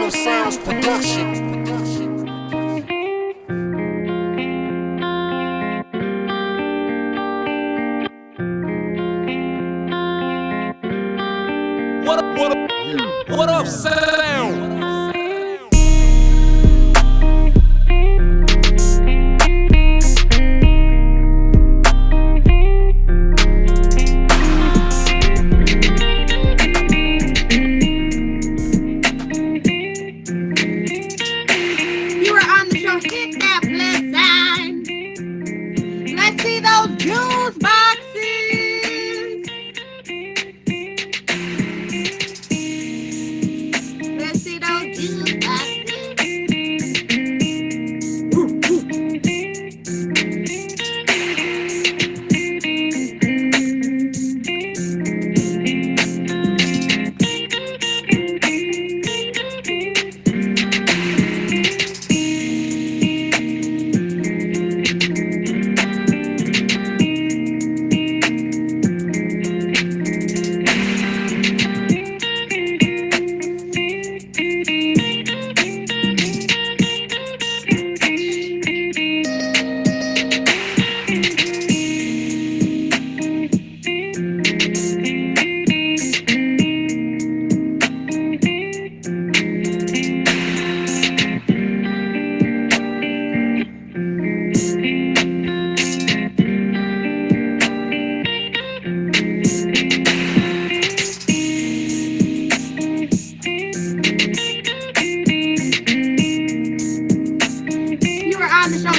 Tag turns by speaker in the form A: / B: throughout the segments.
A: Phantom Sounds Production. What up, sound?
B: Juice boxes. Let's see those juice boxes.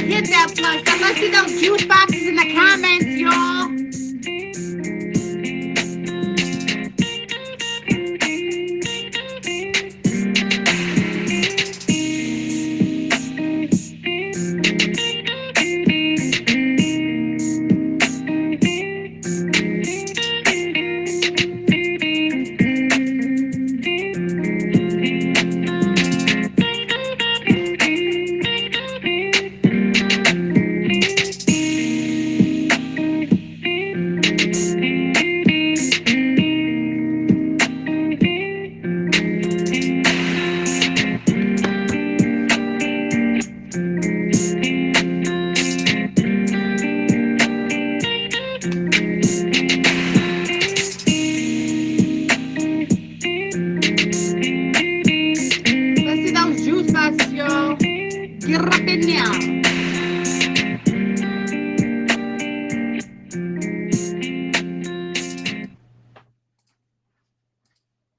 B: Hit that plus. So let's see those juice boxes in the comments, y'all.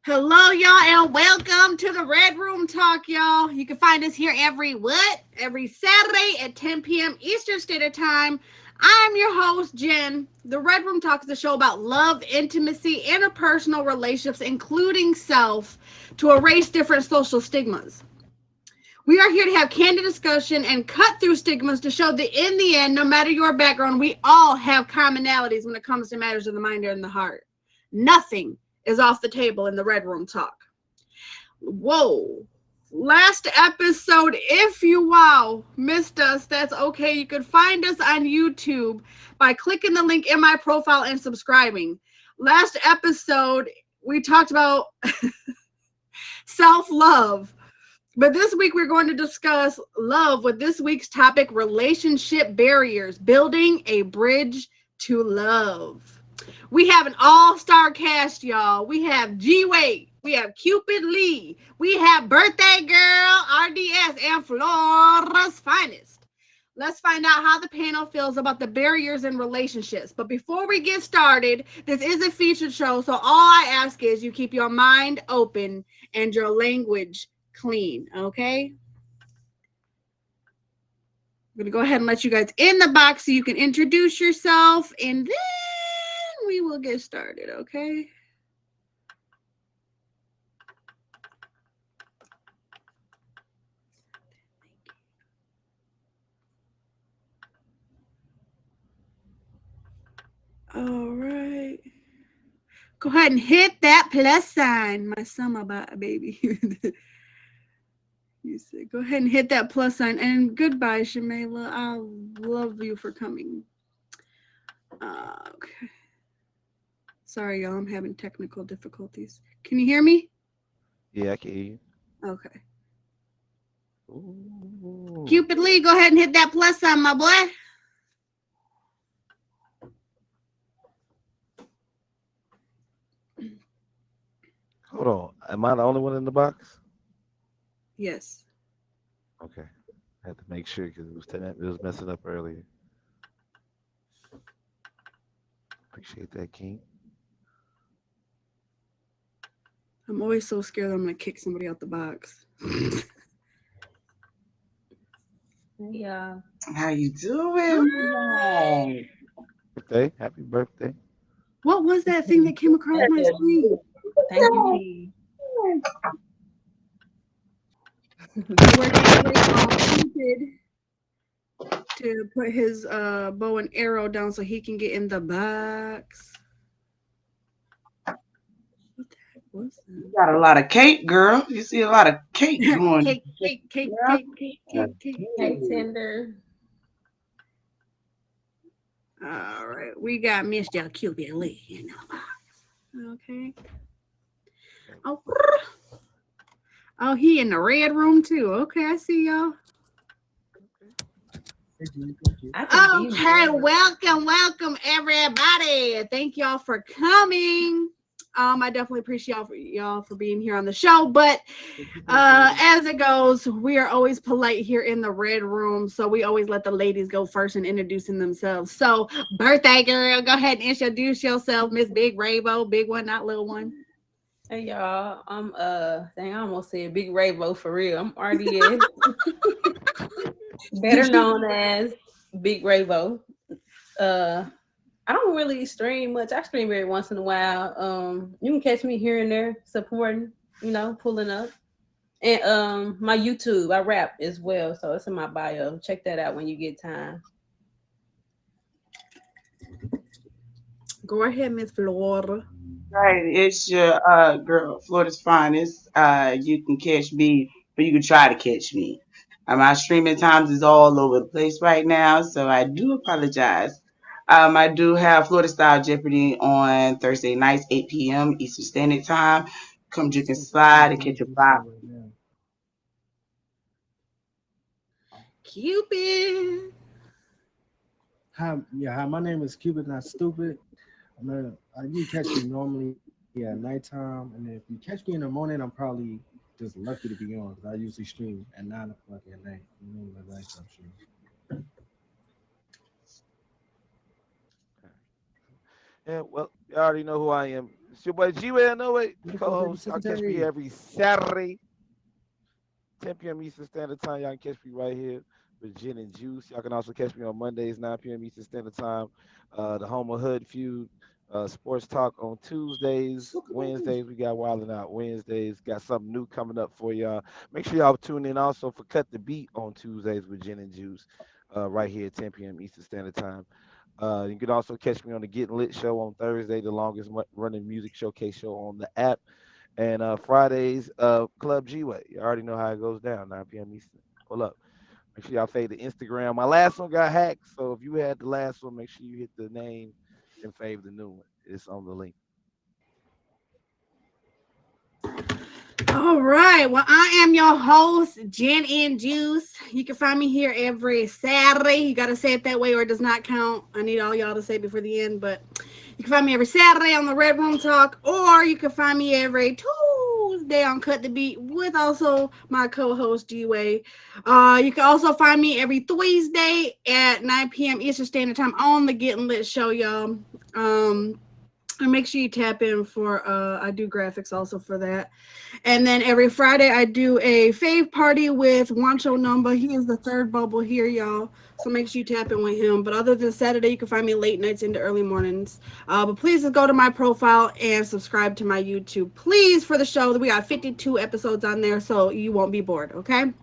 B: Hello, y'all, and welcome to the Red Room Talk, y'all. You can find us here every Saturday at 10 p.m. Eastern Standard Time. I'm your host, Jen. The Red Room Talk is a show about love, intimacy, interpersonal relationships, including self, to erase different social stigmas. We are here to have candid discussion and cut through stigmas to show that in the end, no matter your background, we all have commonalities when it comes to matters of the mind and the heart. Nothing is off the table in the Red Room Talk. Whoa. Last episode, if you missed us, that's okay. You can find us on YouTube by clicking the link in my profile and subscribing. Last episode, we talked about self-love. But this week, we're going to discuss love with this week's topic, relationship barriers, building a bridge to love. We have an all-star cast, y'all. We have G-Wade. We have Cupid Lee. We have Birthday Girl, RDS, and Flora's Finest. Let's find out how the panel feels about the barriers in relationships. But before we get started, this is a featured show, so all I ask is you keep your mind open and your language clean, okay? I'm going to go ahead and let you guys in the box so you can introduce yourself, and then we will get started, okay? All right. Go ahead and hit that plus sign, my summer baby. You said, go ahead and hit that plus sign. And goodbye, Shamela. I love you for coming. Okay. Sorry, y'all. I'm having technical difficulties. Can you hear me?
C: Yeah, I can hear you.
B: Okay.
C: Ooh.
B: Cupid Lee, go ahead and hit that plus sign, my boy.
C: Hold on. Am I the only one in the box?
B: Yes.
C: Okay. I had to make sure because it was messing up earlier. Appreciate that, King.
B: I'm always so scared that I'm gonna kick somebody out the box.
D: Yeah.
E: How you doing?
C: Happy birthday.
B: What was that thing that came across my screen?
D: Thank you, P.
B: Where they Cupid to put his bow and arrow down so he can get in the box. What the heck was
E: You got a lot of cake, girl. You see a lot of cake
B: that?
E: going.
B: Cake, cake, cake,
D: Yeah.
B: cake, cake, cake, cake,
D: Hey,
B: cake.
D: Tender.
B: All right, we got Mr. Cupid Lee in the box. Okay. Oh, he in the red room too. Okay, I see y'all.
D: I can be
B: Okay,
D: more.
B: welcome everybody. Thank y'all for coming. I definitely appreciate y'all for being here on the show. But as it goes, we are always polite here in the red room, so we always let the ladies go first in introducing themselves. So, birthday girl, go ahead and introduce yourself, Miss Big Rainbow, big one, not little one.
D: Hey y'all, I'm dang, I almost said Big Ravo for real. I'm RDS, better known as Big Ravo. Uh, I don't really stream much. I stream every once in a while. You can catch me here and there supporting, pulling up. And my YouTube, I rap as well, so it's in my bio. Check that out when you get time.
B: Go ahead, Miss Flora.
E: Right, it's your girl, Florida's finest. You can catch me, or you can try to catch me. My streaming times is all over the place right now, so I do apologize. I do have Florida Style Jeopardy on Thursday nights, 8 p.m. Eastern Standard Time. Come drink and slide and catch a vibe.
B: Cupid.
F: Hi, my name is Cupid, not stupid. You catch me normally at nighttime, and if you catch me in the morning, I'm probably just lucky to be on because I usually stream at 9 o'clock at night. You know, the nighttime stream.
C: Yeah, well, you already know who I am. It's your boy G Way, no way,
F: Beautiful baby
C: co-host. Y'all catch me
F: secretary.
C: here every Saturday, 10 p.m. Eastern Standard Time. Y'all can catch me right here with Gin and Juice. Y'all can also catch me on Mondays, 9 p.m. Eastern Standard Time. The Home of Hood Feud, Sports Talk on Tuesdays. Wednesdays, we got Wildin' Out Wednesdays. Got something new coming up for y'all. Make sure y'all tune in also for Cut the Beat on Tuesdays with Gin and Juice, right here at 10 p.m. Eastern Standard Time. You can also catch me on the Getting Lit show on Thursday, the longest running music showcase show on the app. And Fridays, Club G-Way. You already know how it goes down, 9 p.m. Eastern. Pull up. Make sure y'all fade the Instagram. My last one got hacked, so if you had the last one, make sure you hit the name and fave the new one. It's on the link.
B: All right. Well, I am your host, Jen and Juice. You can find me here every Saturday. You got to say it that way or it does not count. I need all y'all to say it before the end, but you can find me every Saturday on the Red Room Talk, or you can find me every Tuesday on Cut the Beat with also my co-host, G-Way. You can also find me every Thursday at 9 p.m. Eastern Standard Time on the Getting Lit show, y'all. And make sure you tap in for I do graphics also for that. And then every Friday I do a fave party with Wancho Number. He is the third bubble here, y'all. So make sure you tap in with him. But other than Saturday, you can find me late nights into early mornings. But please just go to my profile and subscribe to my YouTube. Please, for the show. We got 52 episodes on there, so you won't be bored, okay?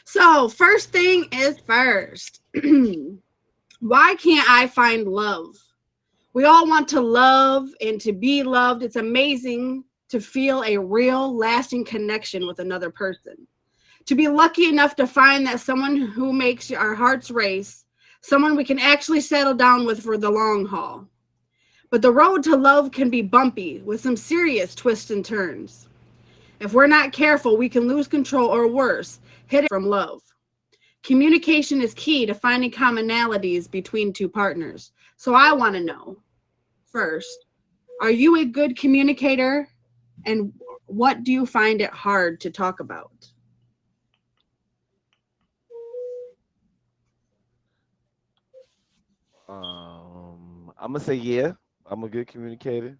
B: So first thing is first. Why can't I find love? We all want to love and to be loved. It's amazing to feel a real, lasting connection with another person. To be lucky enough to find that someone who makes our hearts race, someone we can actually settle down with for the long haul. But the road to love can be bumpy with some serious twists and turns. If we're not careful, we can lose control or worse, from love. Communication is key to finding commonalities between two partners. So I want to know first, are you a good communicator? And what do you find it hard to talk about?
C: I'm gonna say yeah. I'm a good communicator.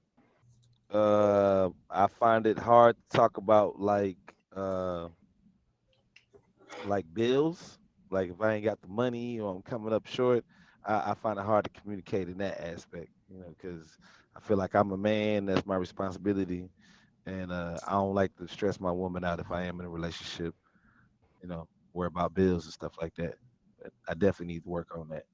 C: I find it hard to talk about like bills. Like if I ain't got the money or I'm coming up short, I find it hard to communicate in that aspect. Because I feel like I'm a man. That's my responsibility, and I don't like to stress my woman out if I am in a relationship. Worry about bills and stuff like that. But I definitely need to work on that.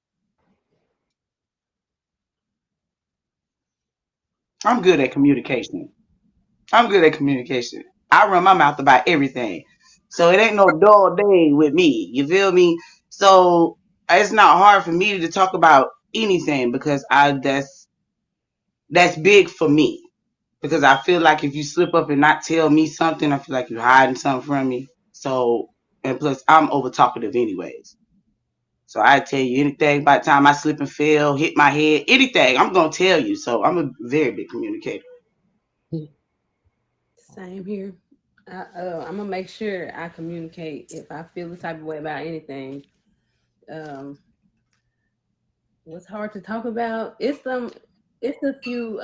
E: I'm good at communication. I'm good at communication. I run my mouth about everything. So it ain't no dull day with me. You feel me? So it's not hard for me to talk about anything because I that's big for me. Because I feel like if you slip up and not tell me something, I feel like you're hiding something from me. So and plus I'm over talkative anyways. So I tell you anything by the time I slip and fail, hit my head, anything, I'm gonna tell you. So I'm a very big communicator.
D: Same here. I'm gonna make sure I communicate if I feel the type of way about anything. Um, what's hard to talk about? It's a few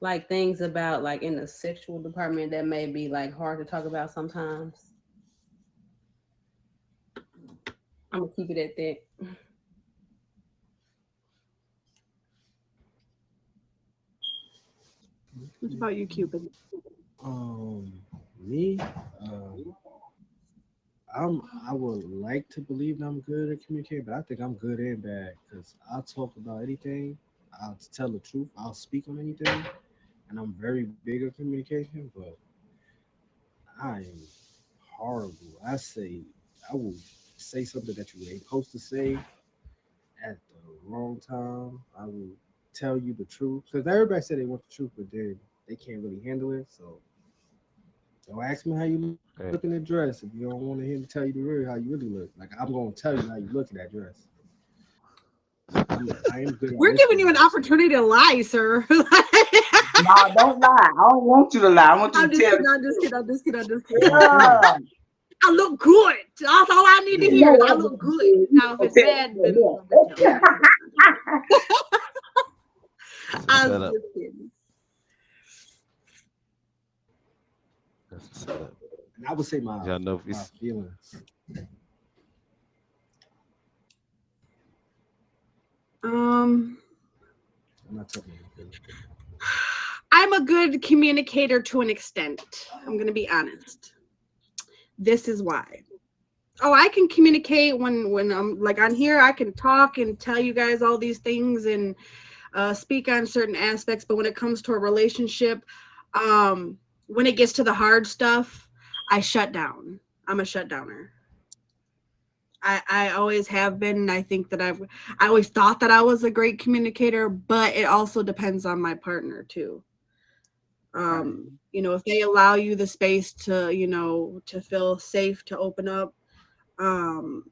D: like things about like in the sexual department that may be like hard to talk about sometimes. I'm gonna keep it at that.
B: What about you, Cupid?
F: Um, me, I'm I would like to believe that I'm good at communicating, but I think I'm good and bad because I'll talk about anything. I'll tell the truth. I'll speak on anything, and I'm very big at communication. But I am horrible. I will say something that you ain't supposed to say at the wrong time. I will tell you the truth because everybody said they want the truth, but then they can't really handle it. So don't ask me how you look in that
C: Hey,
F: dress if you don't want to hear me tell you the real how you really look. Like I'm gonna tell you how you look in that dress. I am good at
B: We're giving
F: listening
B: you an
F: also.
B: opportunity to lie, sir.
E: No, don't lie. I don't want you to lie. I want you
B: I'm
E: to
B: just
E: tell
B: kidding.
E: the
B: I'm just
E: truth.
B: kidding. I'm just kidding. I'm just kidding.
F: That's my point.
E: Yeah.
B: I look good. That's all I need to
F: Yeah.
E: You
B: hear
E: know
B: is I
E: what?
B: look good.
E: You
B: Now, if
E: gonna
B: it's
E: tell
B: bad, then
E: the
B: you know, then tell me.
E: truth.
B: I'm just kidding. I'm just kidding.
C: that's a
B: I was
C: setup.
B: just kidding.
C: That's a setup.
F: And I would say
C: Y'all know if
F: my
C: it's
F: feelings.
B: Um,
F: I'm not talking about my feelings.
B: I'm a good communicator to an extent. I'm gonna be honest. This is why. Oh, I can communicate when I'm like on here. I can talk and tell you guys all these things and speak on certain aspects. But when it comes to a relationship, when it gets to the hard stuff, I shut down. I'm a shutdowner. I always have been, and I think that I always thought that I was a great communicator, but it also depends on my partner too.
E: Right.
B: If they allow you the space to, to feel safe to open up, um,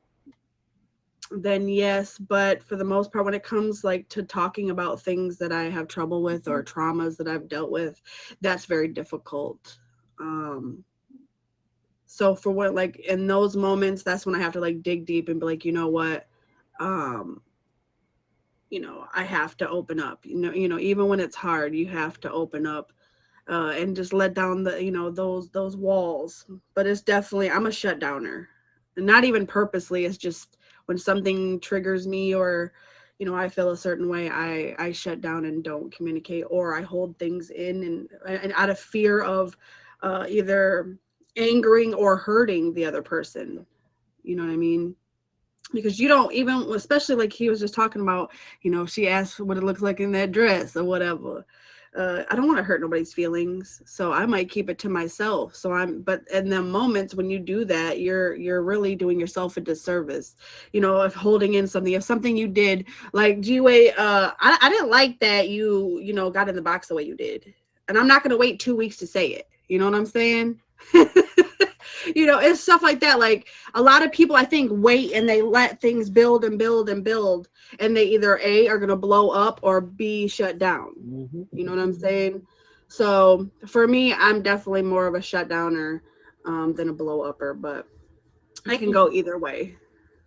B: then yes. But for the most part, when it comes like to talking about things that I have trouble with or traumas that I've dealt with, that's very difficult. Um, so for what, like in those moments, that's when I have to like dig deep and be like, you know what, um, I have to open up. Even when it's hard, you have to open up and just let down the those walls. But it's definitely, I'm a shutdowner, and not even purposely. It's just when something triggers me or I feel a certain way, I shut down and don't communicate, or I hold things in, and out of fear of either angering or hurting the other person. You know what I mean? Because you don't even, especially like he was just talking about, she asked what it looks like in that dress or whatever. I don't want to hurt nobody's feelings, so I might keep it to myself. But in the moments when you do that, you're really doing yourself a disservice. If holding in something, if something you did, like G-Way, I didn't like that got in the box the way you did, and I'm not gonna wait 2 weeks to say it. You know what I'm saying? You know, it's stuff like that. Like a lot of people, I think, wait and they let things build and build and build, and they either A, are going to blow up, or B, shut down. You know what I'm saying? So for me, I'm definitely more of a shutdowner than a blow upper, but I can go either way.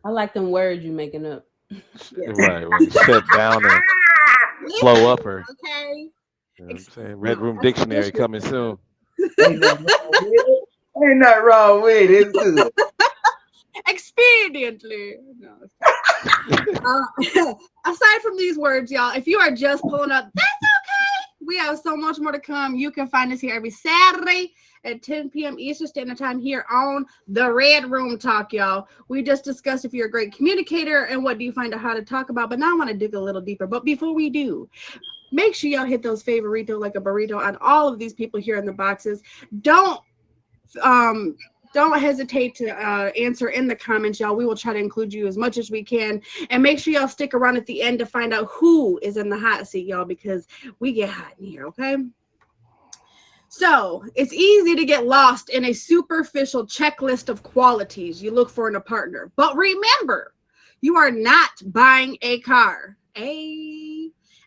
D: I like them words you making up.
B: Yeah.
C: Right. When shut down and blow up her.
B: Okay.
C: You know what I'm saying? Red
B: No,
C: Room
B: expeditious.
C: Dictionary coming soon.
E: Ain't nothing wrong with it. Ain't nothing wrong with it. It's good.
B: Expediently. No. Aside from these words, y'all, if you are just pulling up, that's okay. We have so much more to come. You can find us here every Saturday at 10 p.m. Eastern Standard Time here on the Red Room Talk, y'all. We just discussed if you're a great communicator and what do you find out how to talk about, but now I want to dig a little deeper. But before we do, make sure y'all hit those favorito like a burrito on all of these people here in the boxes. Um, don't hesitate to answer in the comments, y'all. We will try to include you as much as we can. And make sure y'all stick around at the end to find out who is in the hot seat, y'all, because we get hot in here, okay? So it's easy to get lost in a superficial checklist of qualities you look for in a partner. But remember, you are not buying a car.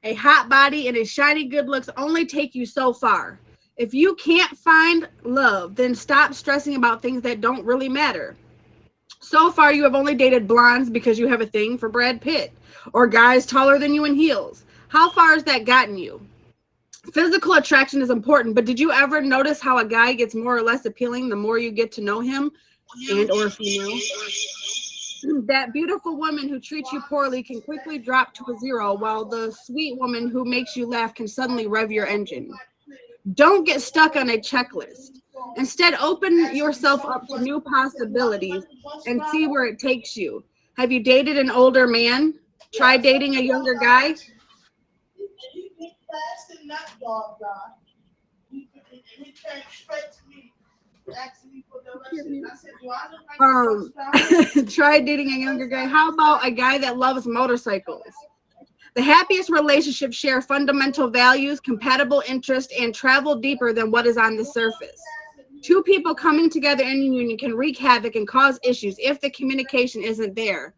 B: A hot body and a shiny good looks only take you so far. If you can't find love, then stop stressing about things that don't really matter. So far, you have only dated blondes because you have a thing for Brad Pitt, or guys taller than you in heels. How far has that gotten you? Physical attraction is important, but did you ever notice how a guy gets more or less appealing the more you get to know him and or female? That beautiful woman who treats you poorly can quickly drop to a zero, while the sweet woman who makes you laugh can suddenly rev your engine. Don't get stuck on a checklist. Instead, open yourself up to new possibilities and see where it takes you. Have you dated an older man? Try dating a younger guy? Try dating a younger guy. How about a guy that loves motorcycles? The happiest relationships share fundamental values, compatible interests, and travel deeper than what is on the surface. Two people coming together in union can wreak havoc and cause issues if the communication isn't there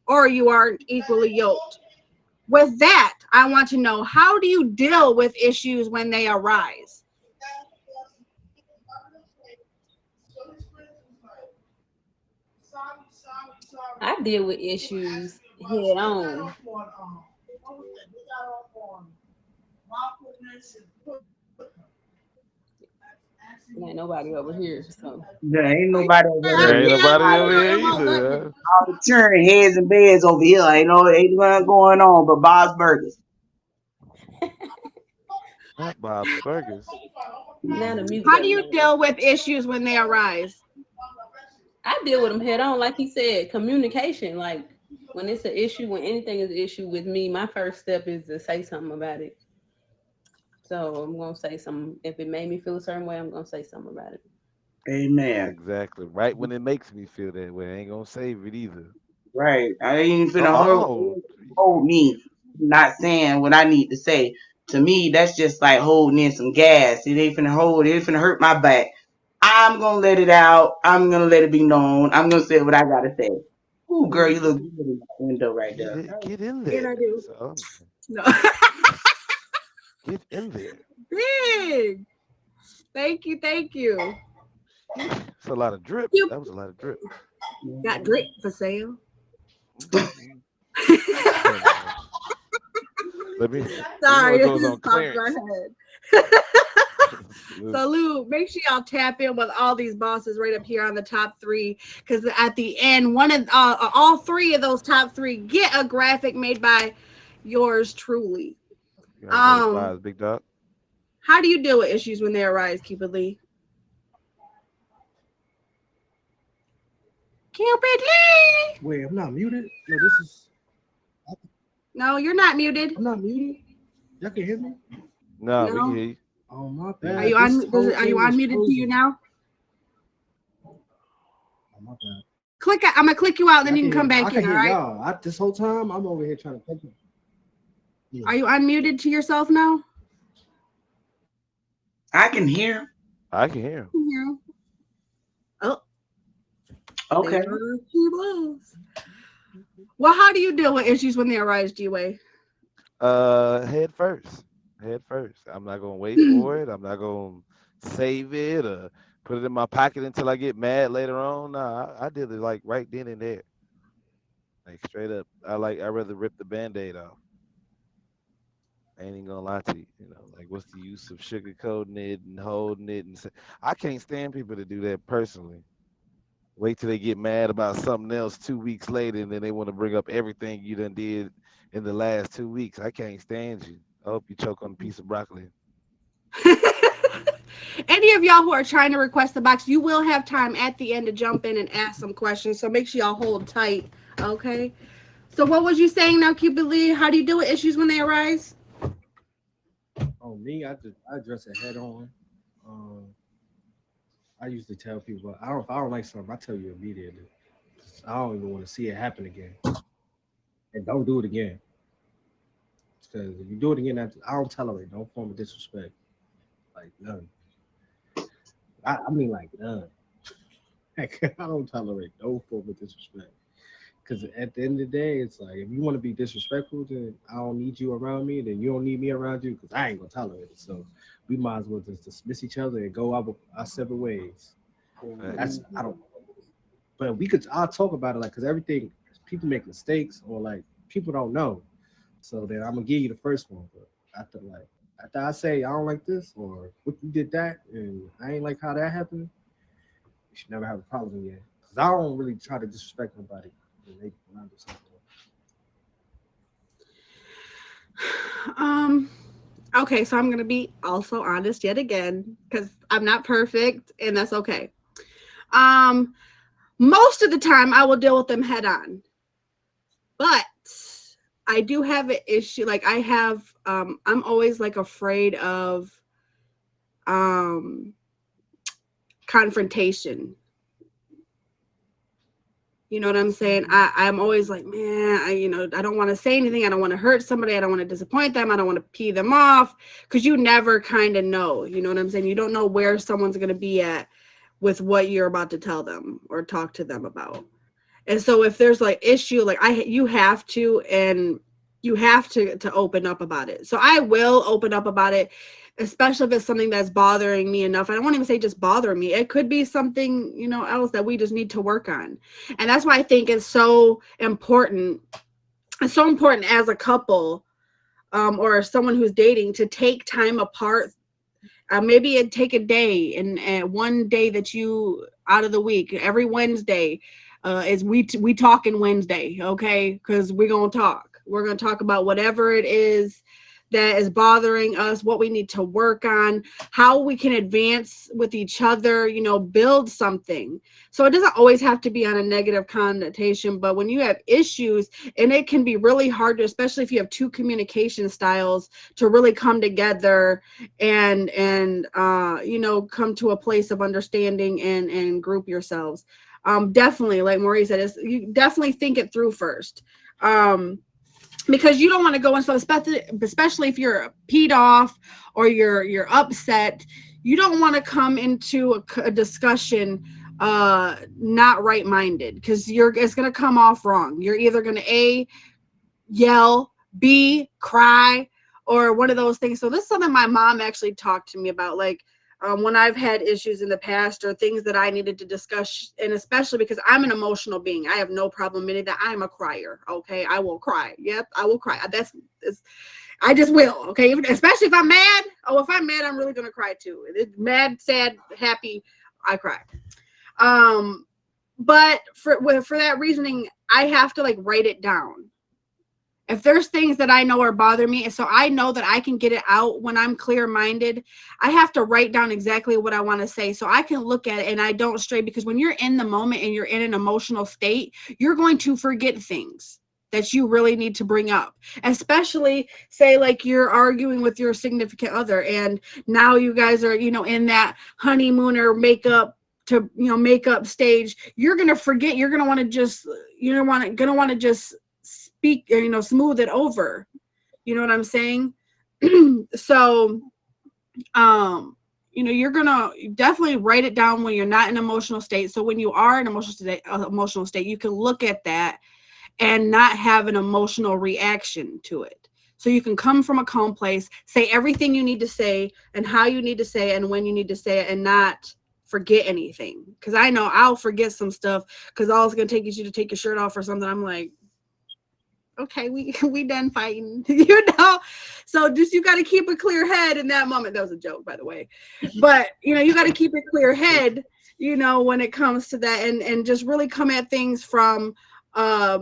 B: or you aren't equally yoked. With that, I want to know, how do you deal with issues when they arise?
D: I deal with issues head on. Ain't nobody over here, so
E: There ain't nobody over
C: There ain't
E: here.
C: nobody over here either.
E: All the turning heads and beds over here. Ain't nothing going on but Bob's Burgers.
C: Not Bob's Burgers.
D: now the mute
B: How do
D: button
B: you
D: on.
B: deal with issues when they arise?
D: I deal with them head on, like he said, communication. Like when it's an issue, when anything is an issue with me, my first step is to say something about it. So I'm gonna say something. If it made me feel a certain way, I'm gonna say something about it.
E: Amen.
C: Exactly. Right when it makes me feel that way. I ain't gonna save it either.
E: Right. I ain't finna
C: Oh,
E: hold me not saying what I need to say. To me, that's just like holding in some gas. It ain't finna hurt my back. I'm gonna let it out. I'm gonna let it be known. I'm gonna say what I gotta say. Ooh, girl, you look good in that window right there.
C: get in
B: And
C: there.
B: I do.
C: That's all I'm saying.
B: No.
C: Get in there.
B: Big. Thank you. Thank you.
C: It's a lot of drip.
B: You
C: That was a lot of drip.
B: got drip for sale.
C: Mhm. Let me. You know
B: Sorry,
C: it
B: it
C: goes
B: just
C: on
B: popped in
C: clearance.
B: my head. So Lou, make sure y'all tap in with all these bosses right up here on the top three, because at the end, one of all three of those top three get a graphic made by yours truly.
C: You gotta go to five, big dog.
B: How do you deal with issues when they arise, Cupid Lee? Cupid Lee!
F: Wait, I'm not muted. No, this is.
B: No, you're not muted.
F: I'm not muted. Y'all can hear me.
C: No, we can
B: No.
C: hear you.
F: Oh my
B: Are
F: bad.
B: you are you unmuted to you now?
F: Oh my bad.
B: Click. I'm gonna click you out,
F: Yeah,
B: then you can come
F: I
B: back
F: can
B: in. All
F: hear
B: right.
F: y'all. This whole time I'm over here trying to take it. Yeah.
B: Are you unmuted to yourself now?
E: I can hear.
C: I can hear him.
B: Yeah.
E: Okay.
B: There she blows. Well, how do you deal with issues when they arise, G-Way?
C: Head first. Head first. I'm not gonna wait for it. I'm not gonna save it or put it in my pocket until I get mad later on. Nah, I did it like right then and there. Like straight up. I'd rather rip the band-aid off. I ain't even gonna lie to you. You know, like what's the use of sugarcoating it and holding it and say I can't stand people to do that personally. Wait till they get mad about something else 2 weeks later and then they want to bring up everything you done did in the last 2 weeks. I can't stand you. I hope you choke on a piece of broccoli.
B: Any of y'all who are trying to request the box, you will have time at the end to jump in and ask some questions. So make sure y'all hold tight. Okay. So what was you saying now, Cupid Lee? How do you deal with issues when they arise?
F: Oh, me, I address it head on. Um, I usually tell people if I don't like something, I tell you immediately. I don't even want to see it happen again, and don't do it again. Because if you do it again, I don't tolerate no form of disrespect, like none. I mean, like none. Like, I don't tolerate no form of disrespect. Because at the end of the day, it's like if you want to be disrespectful, then I don't need you around me. Then you don't need me around you because I ain't gonna tolerate it. So we might as well just dismiss each other and go our separate ways.
C: Facts.
F: That's I don't. But I'll talk about it like because everything people make mistakes or like people don't know. So then I'm gonna give you the first one. But after I say I don't like this or what you did that and I ain't like how that happened, you should never have a problem again. Because I don't really try to disrespect nobody when I do something.
B: Okay, so I'm gonna be also honest yet again because I'm not perfect and that's okay. Um, most of the time I will deal with them head on, but I do have an issue. Like I have, I'm always like afraid of um confrontation. You know what I'm saying? I'm always like, man, I don't want to say anything. I don't want to hurt somebody. I don't want to disappoint them. I don't want to pee them off because you never kind of know. You know what I'm saying? You don't know where someone's going to be at with what you're about to tell them or talk to them about. And so if there's like issue, like you have to, and you have to open up about it. So I will open up about it, especially if it's something that's bothering me enough. I don't want to even say just bothering me. It could be something, else that we just need to work on. And that's why I think it's so important. It's so important as a couple, or someone who's dating to take time apart. Maybe it take a day and one day that you out of the week, every Wednesday, is we talking Wednesday, okay? Because we're gonna talk. We're gonna talk about whatever it is that is bothering us, what we need to work on, how we can advance with each other, build something. So it doesn't always have to be on a negative connotation, but when you have issues, and it can be really hard to, especially if you have two communication styles, to really come together and come to a place of understanding and group yourselves. Definitely, like Maurice said, you definitely think it through first. Because you don't want to go into, especially if you're peed off or you're upset, you don't want to come into a discussion not right-minded, because it's going to come off wrong. You're either going to A, yell, B, cry, or one of those things. So this is something my mom actually talked to me about, like when I've had issues in the past or things that I needed to discuss, and especially because I'm an emotional being. I have no problem admitting that I'm a crier. Okay, I will cry. Yep, I will cry. I just will. Okay, especially if I'm mad. Oh, if I'm mad, I'm really gonna cry too. Mad, sad, happy, I cry. But for that reasoning, I have to like write it down. If there's things that I know are bothering me, and so I know that I can get it out when I'm clear-minded, I have to write down exactly what I want to say so I can look at it and I don't stray, because when you're in the moment and you're in an emotional state, you're going to forget things that you really need to bring up. Especially say like you're arguing with your significant other and now you guys are, in that honeymooner makeup stage. You're going to forget, you're going to want to just, speak, smooth it over. You know what I'm saying? So you're gonna definitely write it down when you're not in an emotional state. So when you are in an emotional state, you can look at that and not have an emotional reaction to it. So you can come from a calm place, say everything you need to say and how you need to say it and when you need to say it, and not forget anything. Because I know I'll forget some stuff because all it's going to take is you to take your shirt off or something. I'm like, okay, we done fighting, So just you got to keep a clear head in that moment. That was a joke, by the way. But, you got to keep a clear head, when it comes to that, and just really come at things from, a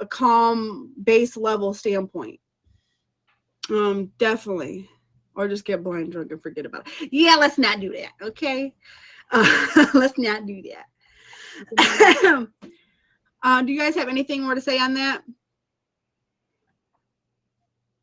B: calm base level standpoint. Definitely. Or just get blind drunk and forget about it. Yeah, let's not do that. Okay. Let's not do that. Do you guys have anything more to say on that?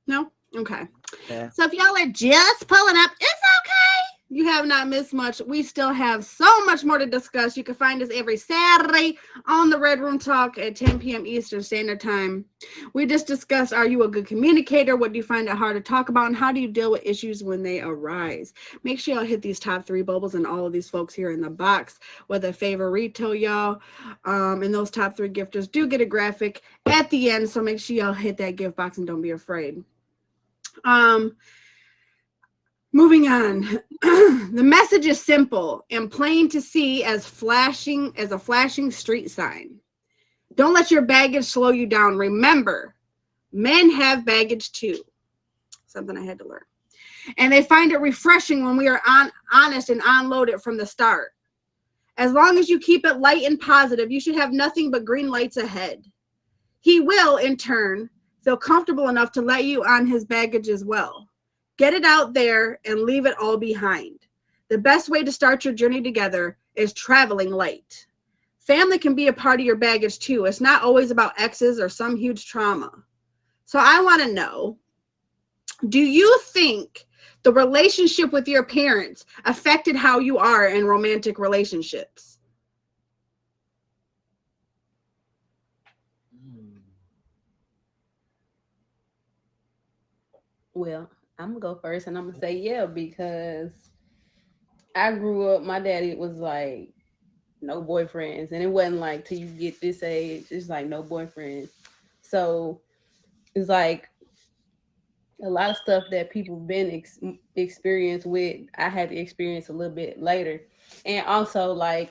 B: No? Okay.
C: Yeah.
B: So if y'all are just pulling up, it's okay. You have not missed much. We still have so much more to discuss. You can find us every Saturday on the Red Room Talk at 10 p.m. Eastern Standard Time. We just discussed, are you a good communicator? What do you find it hard to talk about? And how do you deal with issues when they arise? Make sure y'all hit these top 3 bubbles and all of these folks here in the box with a favorito, y'all. And those top 3 gifters do get a graphic at the end. So make sure y'all hit that gift box and don't be afraid. Moving on. The message is simple and plain to see as a flashing street sign. Don't let your baggage slow you down. Remember, men have baggage too. Something I had to learn. And they find it refreshing when we are honest and unloaded from the start. As long as you keep it light and positive, you should have nothing but green lights ahead. He will, in turn, feel comfortable enough to let you on his baggage as well. Get it out there and leave it all behind. The best way to start your journey together is traveling light. Family can be a part of your baggage too. It's not always about exes or some huge trauma. So I want to know, do you think the relationship with your parents affected how you are in romantic relationships?
D: Well, I'm gonna go first, and I'm gonna say yeah, because I grew up. My daddy was like no boyfriends, and it wasn't like till you get this age, it's like no boyfriends. So it's like a lot of stuff that people been experienced with. I had to experience a little bit later, and also like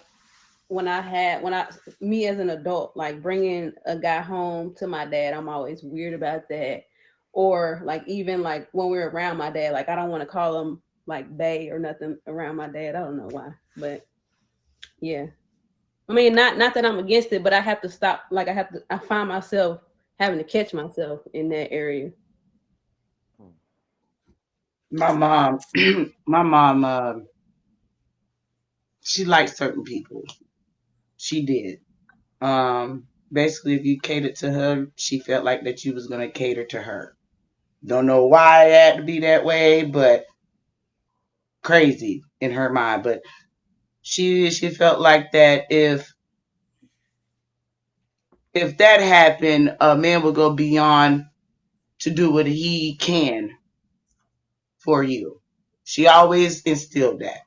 D: when I me as an adult, like bringing a guy home to my dad, I'm always weird about that. Or like even like when we're around my dad, like I don't want to call him like bae or nothing around my dad. I don't know why, but yeah. I mean, not that I'm against it, but I have to stop. Like I find myself having to catch myself in that area.
E: My mom, my mom, she liked certain people. She did. Basically, if you catered to her, she felt like that you was gonna cater to her. Don't know why it had to be that way, but crazy in her mind. But she felt like that if that happened, a man would go beyond to do what he can for you. She always instilled that.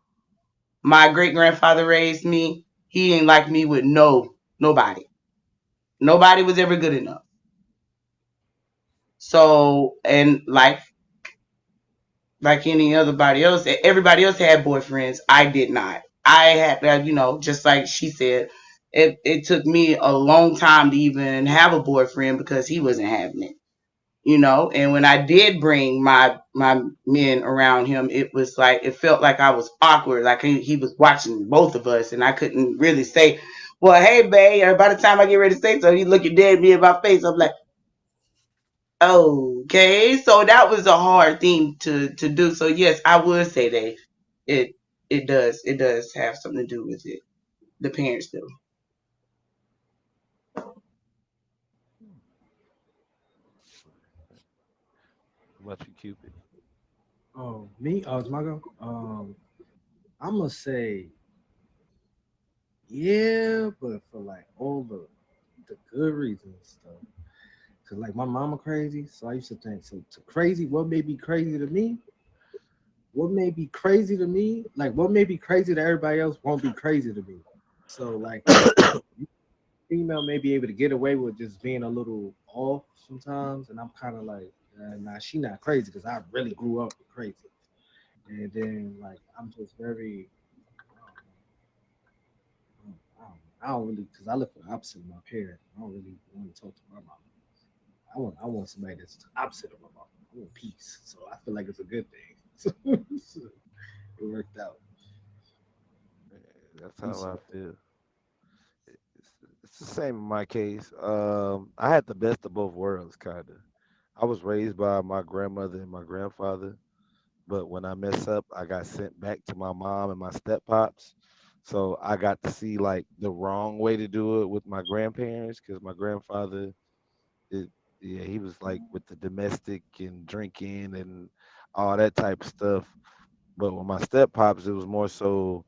E: My great grandfather raised me. He ain't like me with nobody. Nobody was ever good enough. So and like any other body else, everybody else had boyfriends. I did not. I had just like she said, it took me a long time to even have a boyfriend because he wasn't having it. And when I did bring my men around him, it was like it felt like I was awkward, like he was watching both of us, and I couldn't really say, well, hey babe, or by the time I get ready to say so, he looking dead at me in my face. I'm like, okay. So that was a hard thing to do. So yes, I would say that it it does have something to do with it. The parents do.
C: What you Cupid?
F: Me? Oh, it's my go. I'm gonna say yeah, but for like all the good reasons stuff. Cause like my mama crazy, so I used to think so crazy. What may be crazy to me what may be crazy to me, like what may be crazy to everybody else, won't be crazy to me. So like, female may be able to get away with just being a little off sometimes, and I'm kind of like, nah, she not crazy because I really grew up with crazy. And then like I'm just very, I don't really, because I look for the opposite of my parent. I don't really want to talk to my mom. I want somebody that's the opposite of my mom. I want peace, so I feel like it's a good thing. So it worked out.
C: That's how
F: Peace.
C: I feel. It's the same in my case. I had the best of both worlds, kind of. I was raised by my grandmother and my grandfather, but when I mess up, I got sent back to my mom and my step pops. So I got to see like the wrong way to do it with my grandparents because my grandfather, it, yeah, he was like with the domestic and drinking and all that type of stuff. But with my step pops, it was more so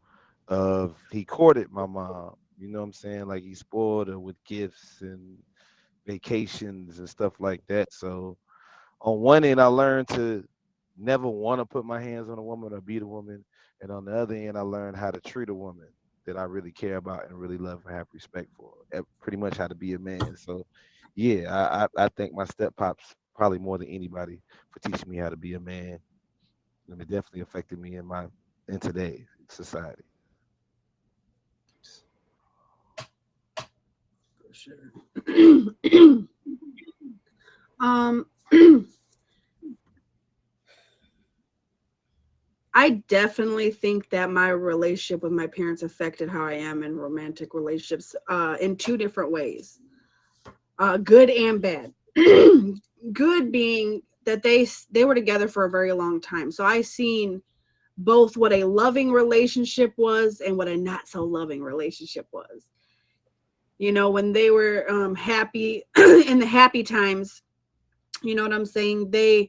C: of he courted my mom. You know what I'm saying? Like he spoiled her with gifts and vacations and stuff like that. So on one end, I learned to never want to put my hands on a woman or beat a woman, and on the other end, I learned how to treat a woman that I really care about and really love and have respect for. Pretty much how to be a man. So, yeah, I think my step pops probably more than anybody for teaching me how to be a man, and it definitely affected me in today's society.
F: For sure.
B: um I definitely think that my relationship with my parents affected how I am in romantic relationships in two different ways, good and bad. Good being that they were together for a very long time, so I seen both what a loving relationship was and what a not so loving relationship was. You know, when they were happy in the happy times, you know what I'm saying, they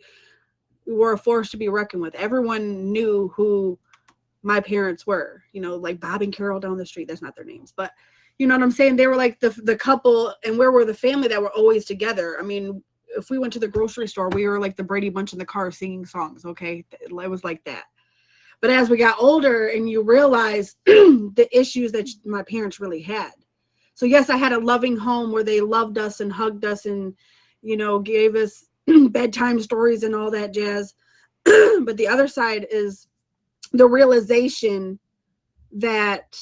B: were a force to be reckoned with. Everyone knew who my parents were, you know, like Bob and Carol down the street. That's not their names, but you know what I'm saying? They were like the couple, and where were the family that were always together. I mean, if we went to the grocery store, we were like the Brady Bunch in the car singing songs. Okay. It was like that. But as we got older and you realize the issues that my parents really had. So yes, I had a loving home where they loved us and hugged us and, you know, gave us bedtime stories and all that jazz. But the other side is the realization that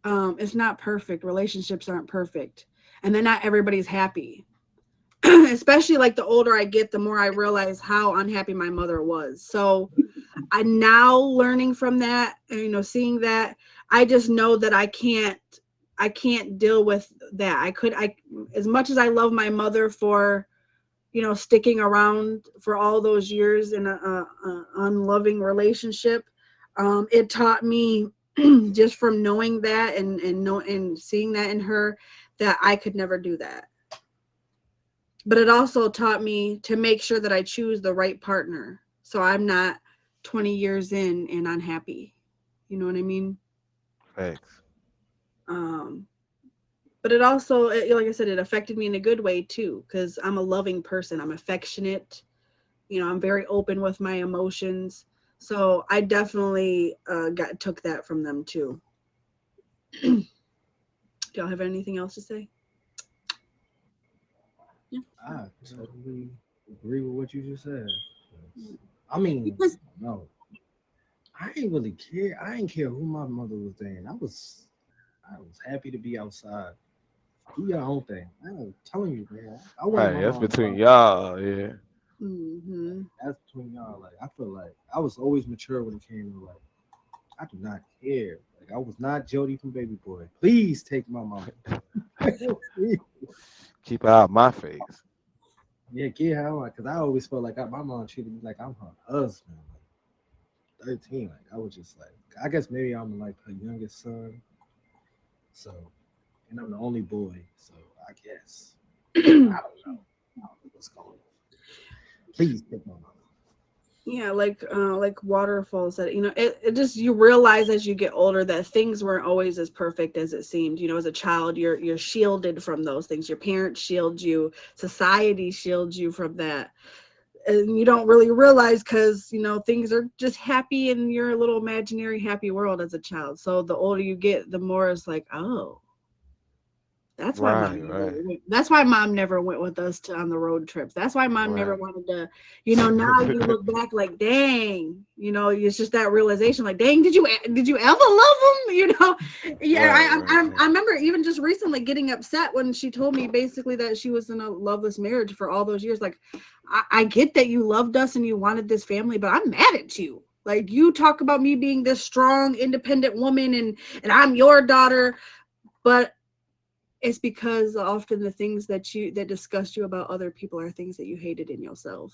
B: it's not perfect. Relationships aren't perfect, and then not everybody's happy. Especially like the older I get, the more I realize how unhappy my mother was. So I'm now learning from that, and, you know, seeing that, I just know that I can't deal with that. I as much as I love my mother for, you know, sticking around for all those years in a unloving relationship. It taught me just from knowing that and seeing that in her, that I could never do that. But it also taught me to make sure that I choose the right partner, so I'm not 20 years in and unhappy. You know what I mean?
C: Facts.
B: Um, but it also, like I said, it affected me in a good way too, because I'm a loving person. I'm affectionate. You know, I'm very open with my emotions. So I definitely took that from them too. Do y'all have anything else to say? Yeah.
F: I totally agree with what you just said. I mean,
B: Because
F: no, I ain't really care. I ain't care who my mother was dating. I was happy to be outside. Do your own thing. I'm telling you, man. I wanted
C: Right,
F: my
C: that's
F: mom to
C: between
F: buy me.
C: y'all. Yeah.
B: hmm
F: That's between y'all. Like I feel like I was always mature when it came to like I do not care. Like I was not Jody from Baby Boy. Please take my mom. Please.
C: Keep it out my face.
F: Yeah, get her out. Cause I always felt like my mom treated me like I'm her husband. Like 13. Like I was just like I guess maybe I'm like her youngest son. So and I'm the only boy. So I guess. I don't know. I don't know what's going on. Please take my mom.
B: Yeah, like waterfalls that, you know, it just, you realize as you get older that things weren't always as perfect as it seemed. You know, as a child, you're shielded from those things. Your parents shield you, society shields you from that. and you don't really realize because things are just happy in your little imaginary happy world as a child. So the older you get, the more it's like, oh, that's why
C: Right, right,
B: that's why mom never went with us on the road trips. That's why mom never
C: right.
B: wanted to, now you look back like, dang, it's just that realization, like, dang, did you ever love him? Yeah,
C: Right, right,
B: I remember even just recently getting upset when she told me basically that she was in a loveless marriage for all those years. Like, I get that you loved us and you wanted this family, but I'm mad at you. Like, you talk about me being this strong, independent woman and I'm your daughter, but it's because often the things that disgust you about other people are things that you hated in yourself.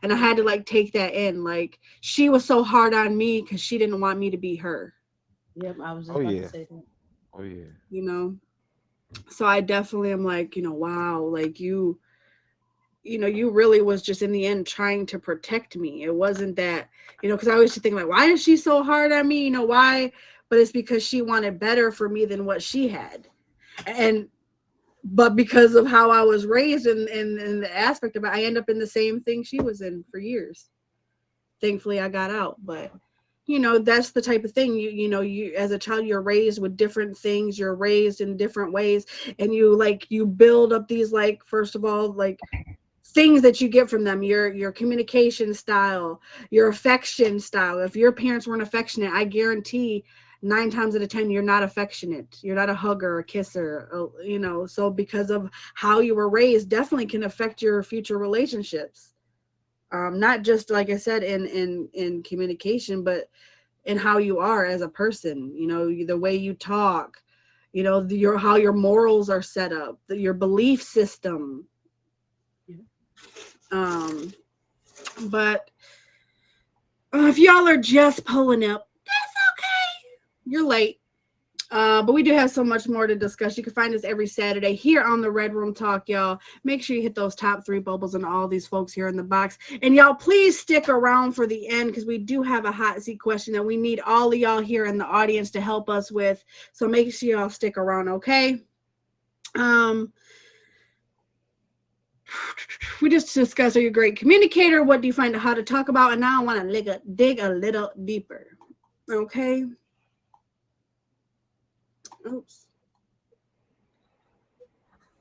B: And I had to like take that in. Like, she was so hard on me because she didn't want me to be her,
D: Yep, I was just
C: Oh
D: about to
C: yeah,
D: say that.
C: oh yeah.
B: you know? So I definitely am like, wow, like you really was just in the end trying to protect me. It wasn't that, because I always think like, why is she so hard on me? Why? But it's because she wanted better for me than what she had. And but because of how I was raised and the aspect of it, I end up in the same thing she was in for years. Thankfully I got out, but that's the type of thing you as a child, you're raised with different things, you're raised in different ways, and you build up these, like, first of all, like, things that you get from them, your communication style, your affection style. If your parents weren't affectionate, I guarantee 9 times out of 10 you're not affectionate, you're not a hugger, a kisser, so because of how you were raised definitely can affect your future relationships, not just like I said in communication, but in how you are as a person, the way you talk, your how your morals are set up, your belief system. um but if y'all are just pulling up, that's okay. You're late. But we do have so much more to discuss. You can find us every Saturday here on the Red Room Talk, y'all. Make sure you hit those top 3 bubbles and all these folks here in the box. And y'all, please stick around for the end because we do have a hot seat question that we need all of y'all here in the audience to help us with. So make sure y'all stick around, okay? Um, we just discussed, are you a great communicator? What do you find hard to talk about? And now I want to dig a little deeper, okay? Oops.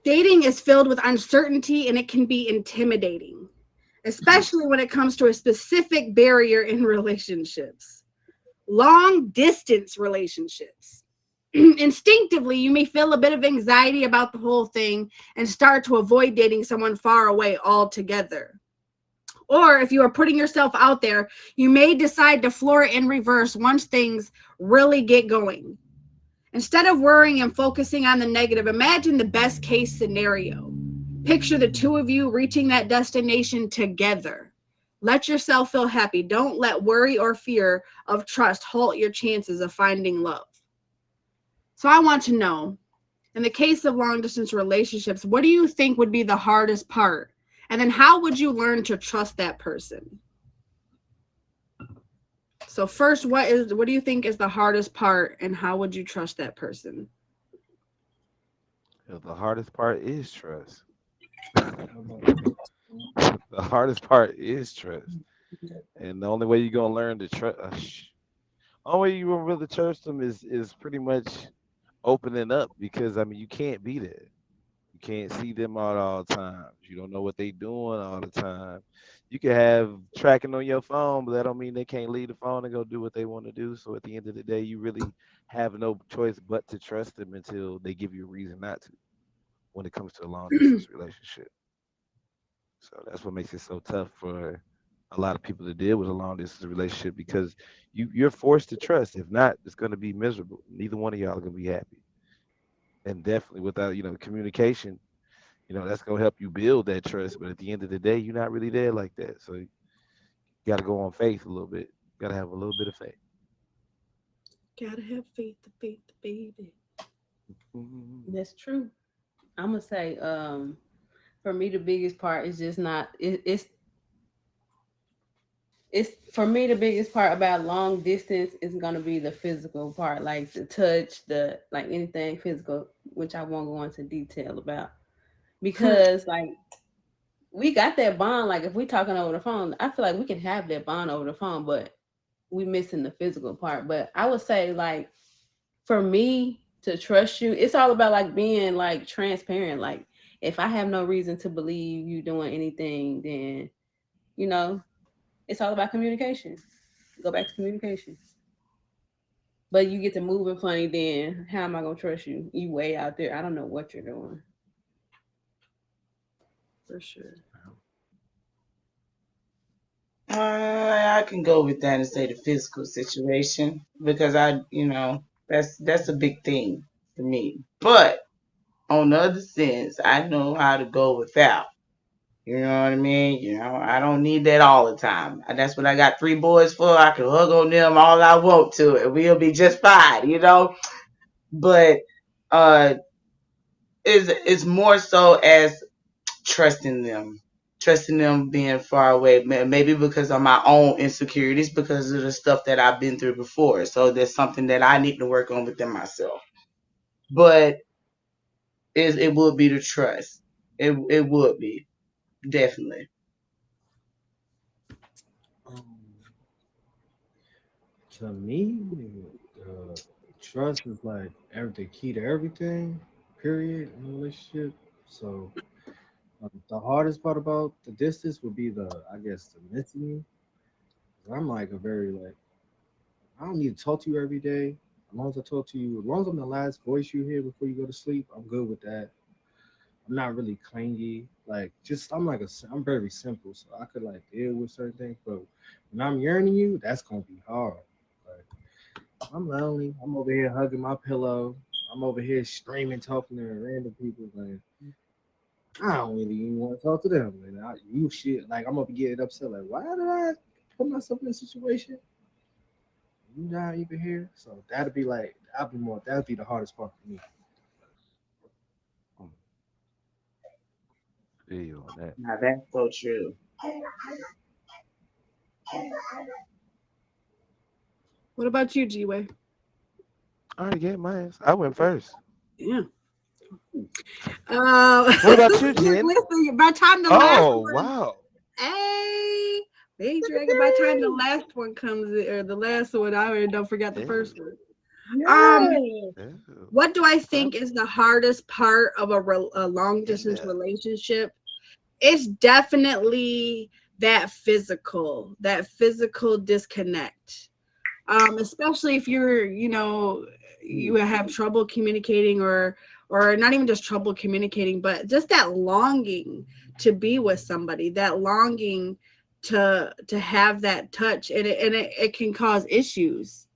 B: Dating is filled with uncertainty and it can be intimidating, especially when it comes to a specific barrier in relationships. Long distance relationships. Instinctively, you may feel a bit of anxiety about the whole thing and start to avoid dating someone far away altogether. Or if you are putting yourself out there, you may decide to floor it in reverse once things really get going. Instead of worrying and focusing on the negative, imagine the best case scenario. Picture the two of you reaching that destination together. Let yourself feel happy. Don't let worry or fear of trust halt your chances of finding love. So I want to know, in the case of long distance relationships, what do you think would be the hardest part? And then how would you learn to trust that person? So first, what do you think is the hardest part and how would you trust that person?
C: The hardest part is trust. The hardest part is trust, and the only way you're gonna learn to trust, only way you gonna really trust them is pretty much opening up, because I mean you can't be there. You can't see them all the times. You don't know what they doing all the time. You can have tracking on your phone, but that don't mean they can't leave the phone and go do what they want to do. So at the end of the day, you really have no choice but to trust them until they give you a reason not to. When it comes to a long distance relationship, so that's what makes it so tough for a lot of people to deal with a long distance relationship, because you're forced to trust. If not, it's going to be miserable. Neither one of y'all are going to be happy, and definitely without communication, that's gonna help you build that trust. But at the end of the day, you're not really there like that. So you gotta go on faith a little bit. Gotta have a little bit of faith.
B: Gotta have faith, baby.
C: Mhm.
D: That's true. I'm gonna say, for me, the biggest part is just not. It's for me the biggest part about long distance is gonna be the physical part, like the touch, the like anything physical, which I won't go into detail about because like we got that bond. Like if we talking over the phone, I feel like we can have that bond over the phone, but we missing the physical part. But I would say like for me to trust you, it's all about like being like transparent. Like if I have no reason to believe you doing anything, then you know, it's all about communication. Go back to communication. But you get to moving funny, then how am I gonna trust you? You way out there. I don't know what you're doing. For sure.
E: I can go with that and say the physical situation because that's a big thing for me. But on the other sense, I know how to go without. You know what I mean? I don't need that all the time. And that's what I got 3 boys for. I can hug on them all I want to, and we'll be just fine. But uh, it's more so as trusting them, trusting them being far away. Maybe because of my own insecurities, because of the stuff that I've been through before. So there's something that I need to work on within myself. But it would be the trust. It would be definitely.
F: Um, to me, uh, trust is like the key to everything. Period in a relationship. So the hardest part about the distance would be I guess, the missing you. 'Cause I'm like a very like I don't need to talk to you every day. As long as I talk to you, as long as I'm the last voice you hear before you go to sleep, I'm good with that. I'm not really clingy. Like just I'm very simple, so I could like deal with certain things. But when I'm yearning you, that's gonna be hard. Like I'm lonely. I'm over here hugging my pillow. I'm over here screaming, talking to random people. Like I don't really even want to talk to them. And you shit. Like I'm gonna be getting upset. Like why did I put myself in a situation? You not even here. So that'd be the hardest part for me.
C: Mm, feel you on that.
E: Now that's so true.
B: What about you, G-Way?
C: I already gave mine. I went first.
B: Yeah.
C: What about you,
B: Look,
C: Jen?
B: listen, by the time the last
C: Oh,
B: one,
C: wow.
B: hey, they dragging by the time the last one comes in, or the last one, I already don't forget the first
C: Ew,
B: one. Um,
E: Yeah.
C: ew.
B: what do I
C: Well,
B: think is the hardest part of a long
C: in
B: distance
C: there.
B: relationship? It's definitely that physical disconnect. Especially if you have trouble communicating, or not even just trouble communicating, but just that longing to be with somebody, that longing to have that touch, and it can cause issues.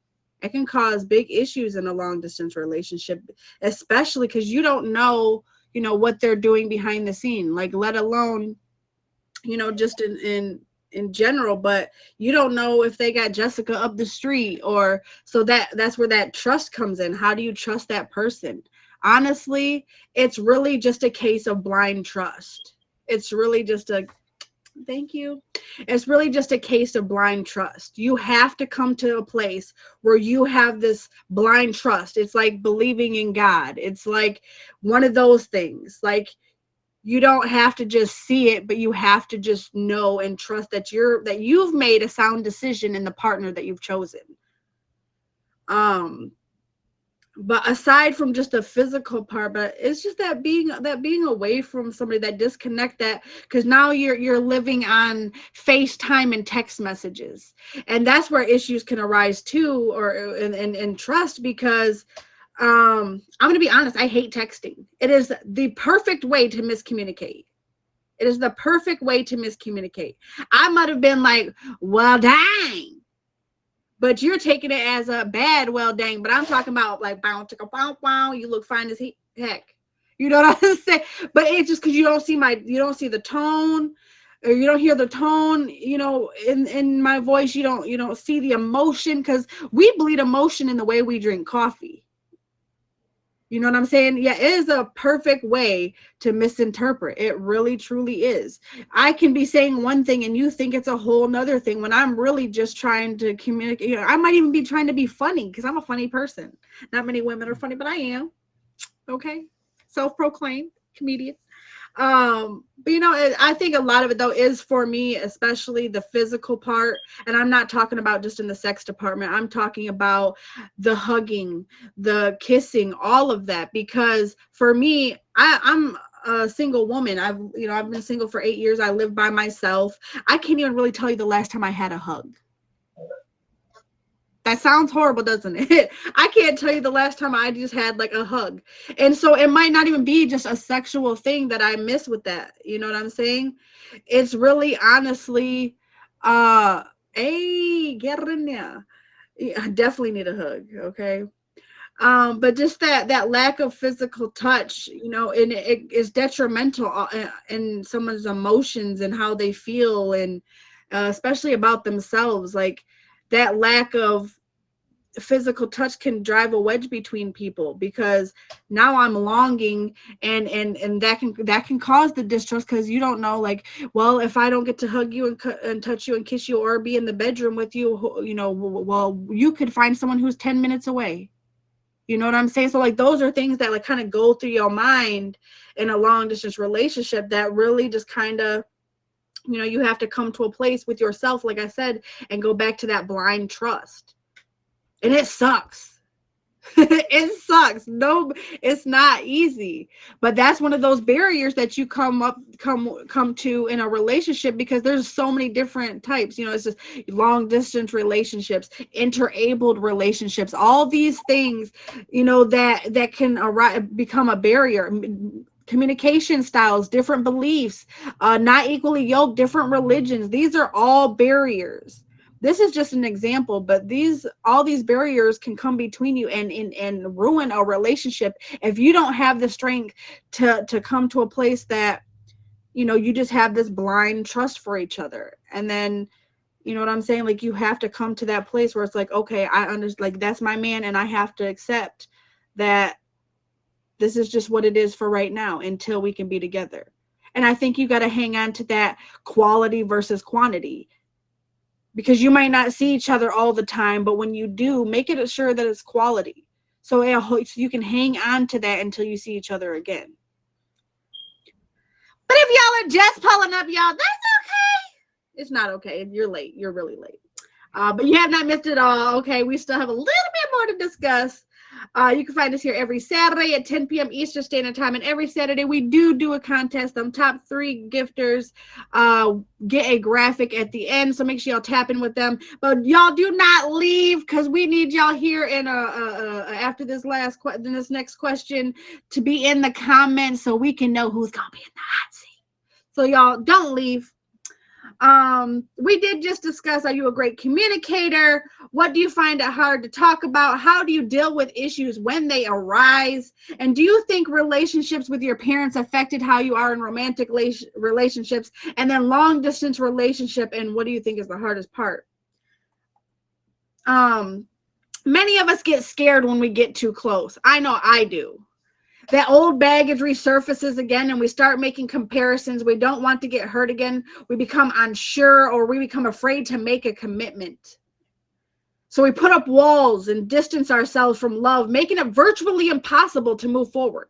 B: It can cause big issues in a long distance relationship, especially because you don't know, what they're doing behind the scene, like let alone, just in general, but you don't know if they got Jessica up the street, or so that's where that trust comes in. How do you trust that person? Honestly, it's really just a case of blind trust. It's really just a Thank you. It's really just a case of blind trust. You have to come to a place where you have this blind trust. It's like believing in God. It's like one of those things. Like you don't have to just see it, but you have to just know and trust that you've made a sound decision in the partner that you've chosen. Um, but aside from just the physical part, but it's just that being away from somebody, that disconnect, that because now you're living on FaceTime and text messages, and that's where issues can arise too, or and trust, because I'm gonna be honest, I hate texting. It is the perfect way to miscommunicate. It is the perfect way to miscommunicate. I might have been like, well, dang, but you're taking it as a bad, well, dang. But I'm talking about like, bow, chicka, bow, wow. You look fine as heck. You know what I'm saying? But it's just because you don't see the tone, or you don't hear the tone, in my voice. You don't see the emotion, because we bleed emotion in the way we drink coffee. You know what I'm saying? Yeah, it is a perfect way to misinterpret. It really, truly is. I can be saying one thing and you think it's a whole nother thing, when I'm really just trying to communicate. I might even be trying to be funny, because I'm a funny person. Not many women are funny, but I am. Okay. Self-proclaimed comedian. But I think a lot of it though is for me, especially the physical part. And I'm not talking about just in the sex department. I'm talking about the hugging, the kissing, all of that. Because for me, I'm a single woman. I've been single for 8 years. I live by myself. I can't even really tell you the last time I had a hug. That sounds horrible, doesn't it? I can't tell you the last time I just had like a hug. And so it might not even be just a sexual thing that I miss with that. You know what I'm saying? It's really honestly, hey, get in there. Yeah, I definitely need a hug, okay? But just that lack of physical touch, and it is detrimental in someone's emotions and how they feel, and especially about themselves. Like that lack of physical touch can drive a wedge between people, because now I'm longing, and that can cause the distrust, because you don't know, like, well, if I don't get to hug you and touch you and kiss you or be in the bedroom with you, well, you could find someone who's 10 minutes away. You know what I'm saying? So like those are things that like kind of go through your mind in a long distance relationship, that really just kind of, you have to come to a place with yourself, like I said, and go back to that blind trust. And it sucks. It sucks. No, it's not easy. But that's one of those barriers that you come to in a relationship, because there's so many different types. It's just long distance relationships, interabled relationships, all these things, that can become a barrier. Communication styles, different beliefs, not equally yoked, different religions. These are all barriers. This is just an example, but all these barriers can come between you and ruin a relationship if you don't have the strength to come to a place that you just have this blind trust for each other. And then, you know what I'm saying, like, you have to come to that place where it's like, okay, I understand, like, that's my man, and I have to accept that this is just what it is for right now until we can be together. And I think you got to hang on to that quality versus quantity, because you might not see each other all the time, but when you do, make it sure that it's quality, so you can hang on to that until you see each other again. But if y'all are just pulling up, y'all, that's okay. It's not okay. You're late. You're really late. But you have not missed it all. Okay, we still have a little bit more to discuss. You can find us here every Saturday at 10 p.m. Eastern Standard Time. And every Saturday, we do a contest. Top 3 gifters get a graphic at the end. So make sure y'all tap in with them. But y'all do not leave, because we need y'all here in after this next question to be in the comments, so we can know who's going to be in the hot seat. So y'all don't leave. We did just discuss, are you a great communicator? What do you find it hard to talk about? How do you deal with issues when they arise? And do you think relationships with your parents affected how you are in romantic relationships, and then long distance relationship? And what do you think is the hardest part? Many of us get scared when we get too close. I know I do. That old baggage resurfaces again, and we start making comparisons. We don't want to get hurt again. We become unsure, or we become afraid to make a commitment. So we put up walls and distance ourselves from love, making it virtually impossible to move forward.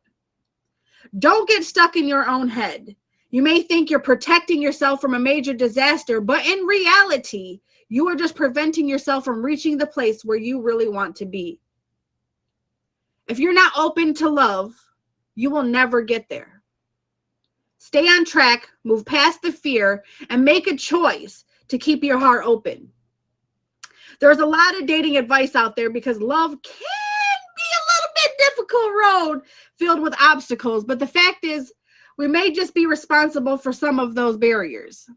B: Don't get stuck in your own head. You may think you're protecting yourself from a major disaster, but in reality, you are just preventing yourself from reaching the place where you really want to be. If you're not open to love, you will never get there. Stay on track, move past the fear, and make a choice to keep your heart open. There's a lot of dating advice out there, because love can be a little bit difficult road filled with obstacles. But the fact is, we may just be responsible for some of those barriers.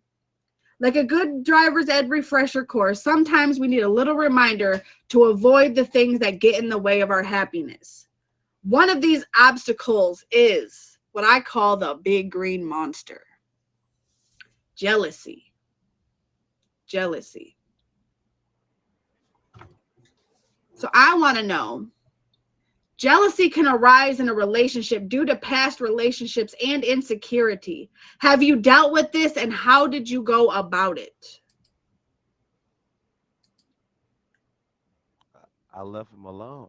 B: Like a good driver's ed refresher course, sometimes we need a little reminder to avoid the things that get in the way of our happiness. One of these obstacles is what I call the big green monster. Jealousy. Jealousy. So I want to know, jealousy can arise in a relationship due to past relationships and insecurity. Have you dealt with this, and how did you go about it?
C: I left him alone.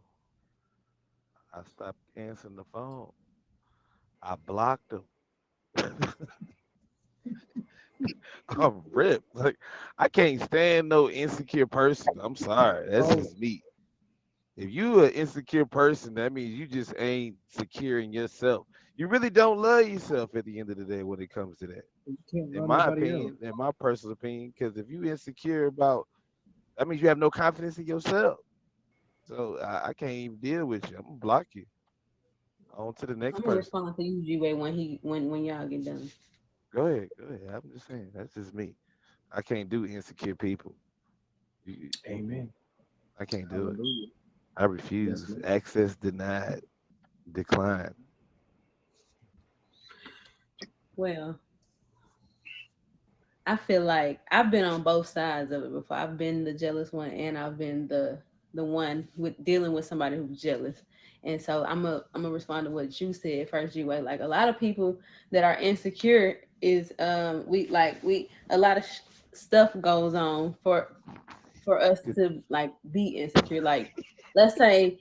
C: I stopped answering the phone. I blocked him. I'm ripped. Like I can't stand no insecure person. I'm sorry. That's
F: Oh,
C: just me. If you an insecure person, that means you just ain't secure in yourself. You really don't love yourself at the end of the day when it comes to that.
F: you can't
C: In
F: love
C: my
F: nobody else.
C: opinion, in my personal opinion, because if you insecure about, that means you have no confidence in yourself. So I can't even deal with you. I'm gonna block you. On to the next
D: I'm gonna
C: person.
D: respond to you, G-Way, when y'all get done.
C: Go ahead. Go ahead. I'm just saying. That's just me. I can't do insecure people. Mm-mm.
F: Amen.
C: I can't do it.
F: Hallelujah.
C: I
F: Yes,
C: refuse.
F: Lord.
C: Access denied. Decline.
D: Well, I feel like I've been on both sides of it before. I've been the jealous one, and I've been the one with dealing with somebody who's jealous. And so I'm a respond to what you said first, G-Way. Like a lot of people that are insecure is we a lot of stuff goes on for us to like be insecure. Like let's say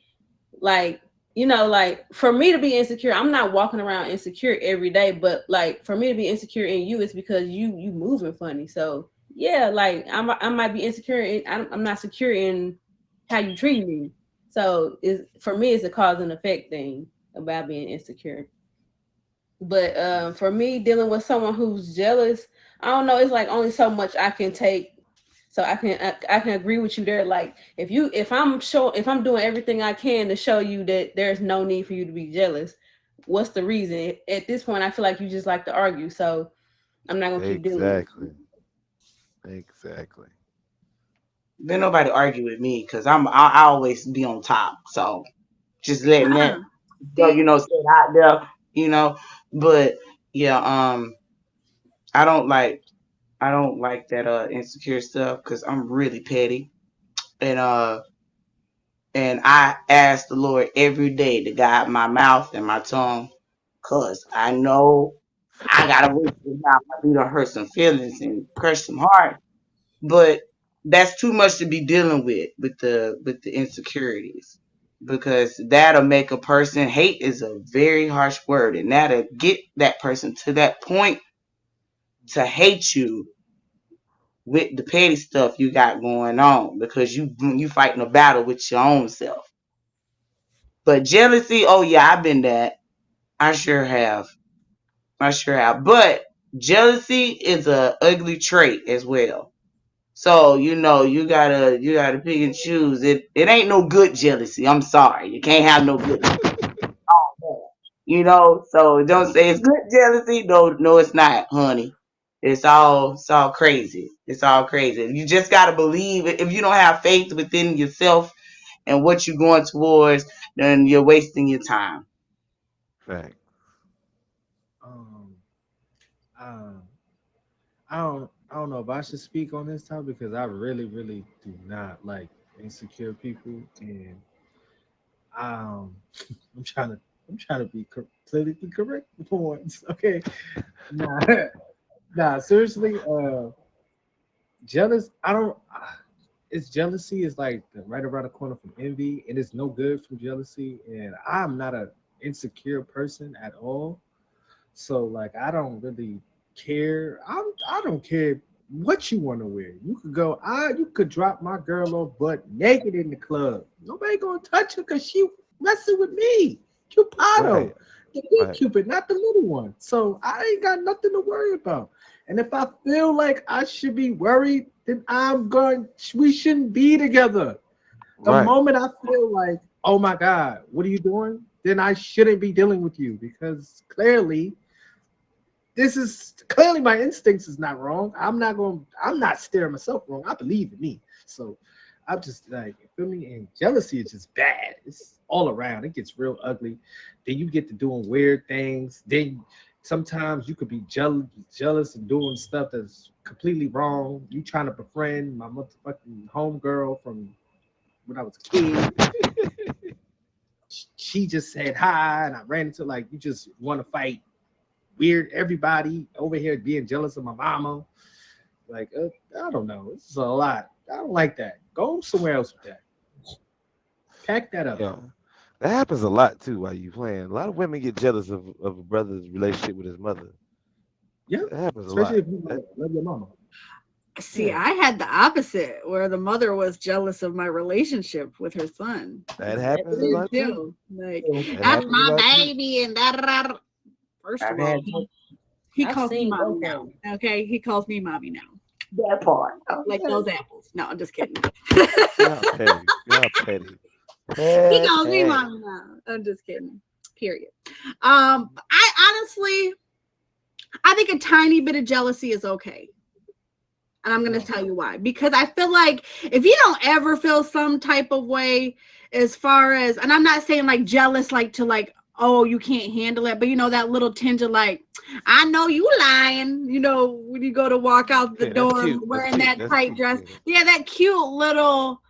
D: like like for me to be insecure, I'm not walking around insecure every day, but like for me to be insecure in you, it's because you moving funny. So yeah, like I might be insecure in, I'm not secure in how you treat me. So is for me it's a cause and effect thing about being insecure. But for me dealing with someone who's jealous, I don't know, it's like only so much I can take. So I can agree with you there. Like if I'm doing everything I can to show you that there's no need for you to be jealous, what's the reason? At this point, I feel like you just like to argue. So I'm not gonna keep dealing with you.
C: Exactly. Exactly.
E: Then nobody argue with me because I always be on top. So just letting that
B: Uh-uh. See,
E: sit out there, you know. But yeah, I don't like I don't like that insecure stuff because I'm really petty and I ask the Lord every day to guide my mouth and my tongue because I know I gotta wait this mouth. I do to hurt some feelings and crush some heart, but that's too much to be dealing with the insecurities because that'll make a person hate is a very harsh word and that'll get that person to that point to hate you with the petty stuff you got going on because you fighting a battle with your own self. But jealousy, oh yeah, I've been that. I sure have. I sure have. But jealousy is a ugly trait as well. So you gotta pick and choose. It ain't no good jealousy. I'm sorry, you can't have no good. So don't say it's good jealousy. No, no, it's not, honey. It's all crazy. It's all crazy. You just gotta believe it. If you don't have faith within yourself and what you're going towards, then you're wasting your time.
C: Fact.
F: Um, um, I don't know if I should speak on this topic because I really, really do not like insecure people, and um, I'm trying to I'm trying to be politically correct for once. Okay, nah, nah, seriously, jealous. I don't. It's jealousy is like right around the corner from envy, and it's no good from jealousy. And I'm not a insecure person at all. So like I don't really care. I don't care what you want to wear. You could go. You could drop my girl off butt naked in the club. Nobody gonna touch her because she messing with me. Cupado,
C: Right.
F: the big
C: Right.
F: cupid, not the little one. So I ain't got nothing to worry about. And if I feel like I should be worried, then I'm going. We shouldn't be together. The
C: Right.
F: moment I feel like, oh my God, what are you doing? Then I shouldn't be dealing with you because clearly this is clearly my instincts is not wrong. I'm not steering myself wrong. I believe in me. So I'm just like, you feel me? And jealousy is just bad. It's all around. It gets real ugly. Then you get to doing weird things. Then sometimes you could be jealous and doing stuff that's completely wrong. You trying to befriend my motherfucking homegirl from when I was a kid. She just said hi, and I ran into like you just want to fight weird everybody over here being jealous of my mama. Like, I don't know. This is a lot. I don't like that. Go somewhere else with that. Pack that up.
C: Yeah. That happens a lot too while you playing. A lot of women get jealous of a brother's relationship with his mother.
F: Yeah,
C: That happens a
F: especially
C: lot.
F: if you love your mama.
B: See,
C: Yeah,
B: I had the opposite, where the mother was jealous of my relationship with her son.
C: that
D: That
C: happens a
B: Did
D: too.
C: lot too.
B: too. Like,
F: So
C: That
B: that's
C: happens a
B: my
C: lot too.
B: baby, and that. First
E: I've
B: of all,
E: had
B: he
D: I've
B: calls me
D: seen
B: mommy
D: both of
B: now.
D: them.
B: Okay, he calls me mommy now,
E: that part.
B: like
E: Okay.
B: those apples. No, I'm just kidding.
C: Y'all petty. Y'all petty.
B: He calls me
C: Petty.
B: mommy now. I'm just kidding. Period. I honestly, I think a tiny bit of jealousy is okay. And I'm going to
F: no,
B: tell you why. Because I feel like if you don't ever feel some type of way as far as, and I'm not saying like jealous, like to like, oh, you can't handle it, but you know, that little tinge of like, I know you lying, you know, when you go to walk out the
C: Yeah, that's
B: door
C: cute. That's
B: wearing
C: cute.
B: that
C: That's
B: tight
C: cute.
B: dress.
C: Yeah.
B: Yeah, that cute little,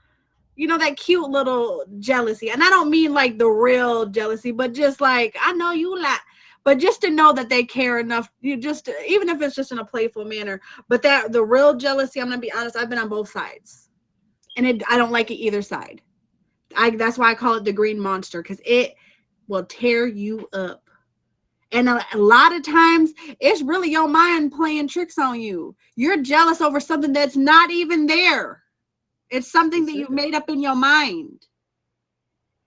B: you know, that cute little jealousy. And I don't mean like the real jealousy, but just like, I know you lie. But just to know that they care enough, you just, even if it's just in a playful manner, but that the real jealousy, I'm gonna be honest, I've been on both sides, and I don't like it either side. That's why I call it the green monster, because it will tear you up. And a lot of times, it's really your mind playing tricks on you. You're jealous over something that's not even there. It's something
F: that's
B: that you've
F: it.
B: made up in your mind.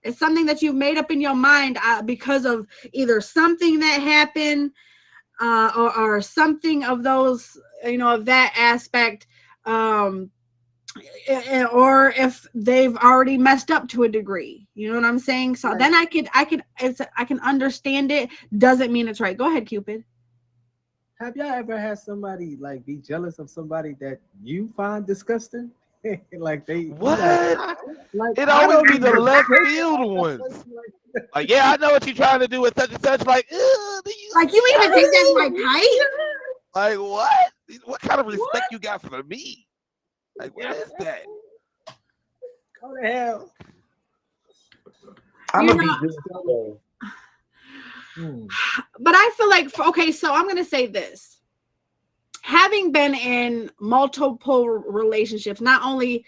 B: It's something that you've made up in your mind because of either something that happened, or something of those, you know, of that aspect, um, or if they've already messed up to a degree. You know what I'm saying? So
F: Like,
B: then I can understand it. Doesn't mean it's right. Go ahead, Cupid.
F: have y'all ever had somebody like be jealous of somebody that you find disgusting? Like they, you
C: What?
F: like
C: It
F: I
C: always
F: don't
C: be the
F: even
C: left
F: think
C: field
F: about that
C: ones.
F: person like
C: Like, yeah, I know what you're trying to do with such and such. Like, do you
B: Like, you
C: see
B: even
C: how
B: think that's
C: that
B: my type?
C: Like, what? What kind of
F: what?
C: respect you got for me? Like, what is that?
F: Go to hell.
E: I'm
B: You
E: gonna
B: know,
E: be good today.
F: Hmm.
B: but I feel like, okay, so I'm gonna say this. Having been in multiple relationships, not only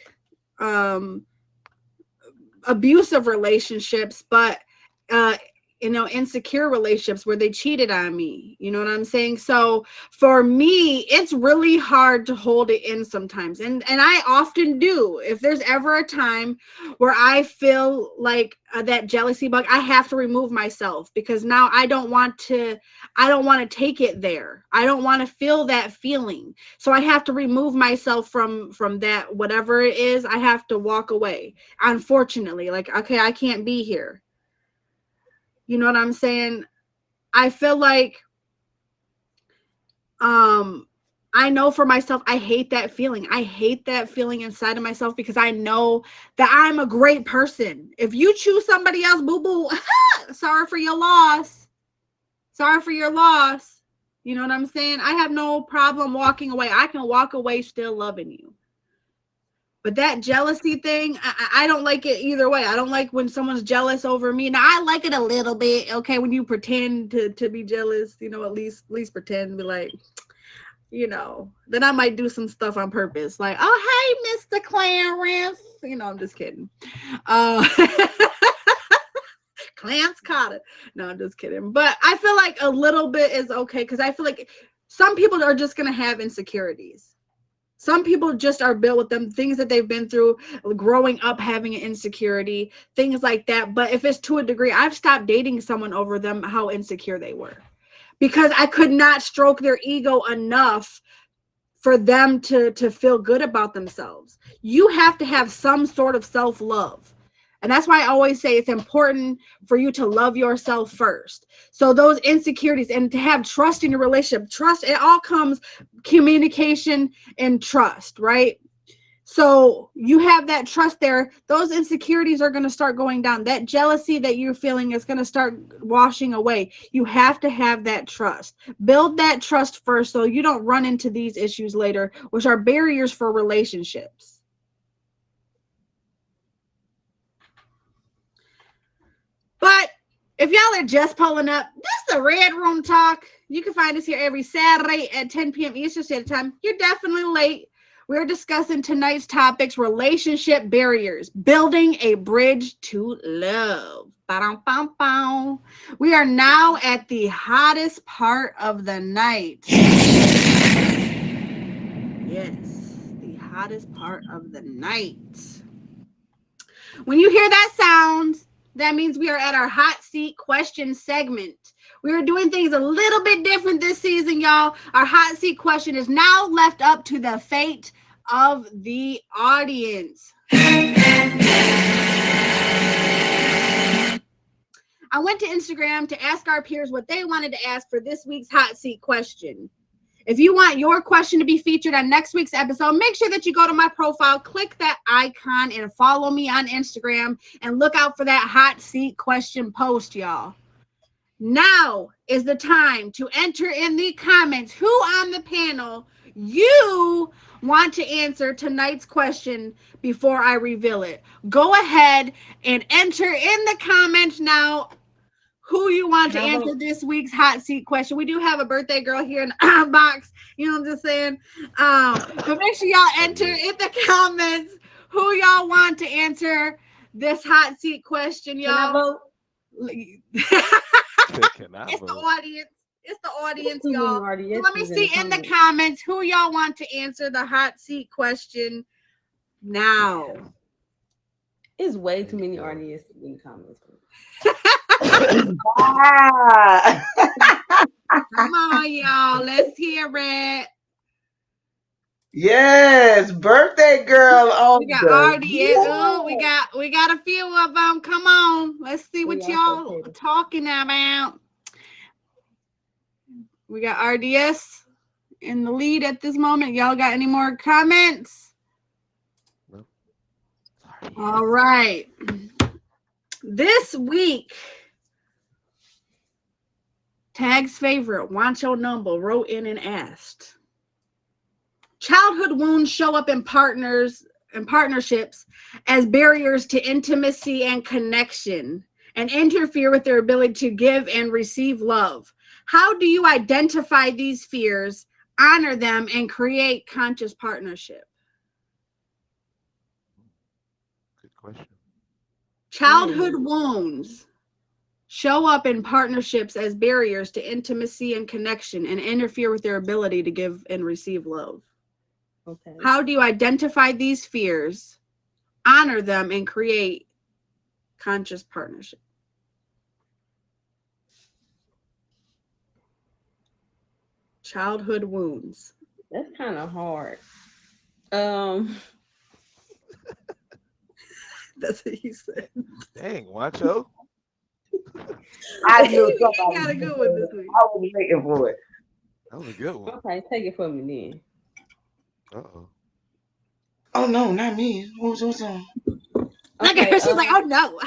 B: um abusive relationships, but uh you know, insecure relationships where they cheated on me, you know what I'm saying? So for me, it's really hard to hold it in sometimes, and I often do. If there's ever a time where I feel like that jealousy bug, I have to remove myself, because now I don't want to take it there. I don't want to feel that feeling. So I have to remove myself from that, whatever it is. I have to walk away, unfortunately. Like, okay, I can't be here. You know what I'm saying? I feel like um I know for myself, I hate that feeling. I hate that feeling inside of myself, because I know that I'm a great person. If you choose somebody else, boo boo, sorry for your loss. Sorry for your loss. You know what I'm saying? I have no problem walking away. I can walk away still loving you. But that jealousy thing, I don't like it either way. I don't like when someone's jealous over me. Now, I like it a little bit, okay, when you pretend to be jealous, you know, at least pretend, be like, you know, then I might do some stuff on purpose, like, oh, hey, Mr. Clarence. You know, I'm just kidding. Uh, Clarence Cotter. No, I'm just kidding. But I feel like a little bit is okay, because I feel like some people are just going to have insecurities. Some people just are built with them, things that they've been through growing up, having an insecurity, things like that. But if it's to a degree, I've stopped dating someone over them, how insecure they were, because I could not stroke their ego enough for them to feel good about themselves. You have to have some sort of self-love. And that's why I always say it's important for you to love yourself first. So those insecurities, and to have trust in your relationship, trust, it all comes communication and trust, right? So you have that trust there, those insecurities are going to start going down. That jealousy that you're feeling is going to start washing away. You have to have that trust. Build that trust first, so you don't run into these issues later, which are barriers for relationships. But if y'all are just pulling up, this is the Red Room Talk. You can find us here every Saturday at 10 p.m. Eastern Standard Time. You're definitely late. We're discussing tonight's topics: relationship barriers, building a bridge to love. Ba-dum-bum-bum. We are now at the hottest part of the night. Yes, the hottest part of the night. When you hear that sound, that means we are at our hot seat question segment. We are doing things a little bit different this season, y'all. Our hot seat question is now left up to the fate of the audience. I went to Instagram to ask our peers what they wanted to ask for this week's hot seat question. If you want your question to be featured on next week's episode, make sure that you go to my profile, click that icon, and follow me on Instagram, and look out for that hot seat question post, y'all. Now is the time to enter in the comments who on the panel you want to answer tonight's question before I reveal it. Go ahead and enter in the comments now who you want to answer this week's hot seat question. We do have a birthday girl here in the box, you know what I'm just saying? But make sure y'all enter in the comments who y'all want to answer this hot seat question, y'all.
D: Can I vote?
B: It's the audience. It's the audience, y'all. So let me see in the comments who y'all want to answer the hot seat question now.
D: It's way too many audience in the comments.
B: Come on, y'all. Let's hear it.
E: Yes, birthday girl. Oh,
B: we got RDS. Oh, we got a few of them. Come on. Let's see what y'all talking about. We got RDS in the lead at this moment. Y'all got any more comments?
C: No.
B: All right. This week, Tag's favorite, Wancho Numble, wrote in and asked, childhood wounds show up in partnerships as barriers to intimacy and connection and interfere with their ability to give and receive love. How do you identify these fears, honor them, and create conscious partnership?
C: Good question.
B: Childhood wounds show up in partnerships as barriers to intimacy and connection and interfere with their ability to give and receive love.
D: Okay.
B: How do you identify these fears, honor them, and create conscious partnership? Childhood wounds.
D: That's kind of hard.
B: That's what he said.
C: Dang, Wancho.
E: I knew
B: He
E: somebody
B: got a good one this week.
E: I was waiting for it.
C: That was a good one.
D: Okay, take it from me then.
C: Uh-oh.
E: Oh no, not me. What's on?
B: Look at her. She's like, oh no.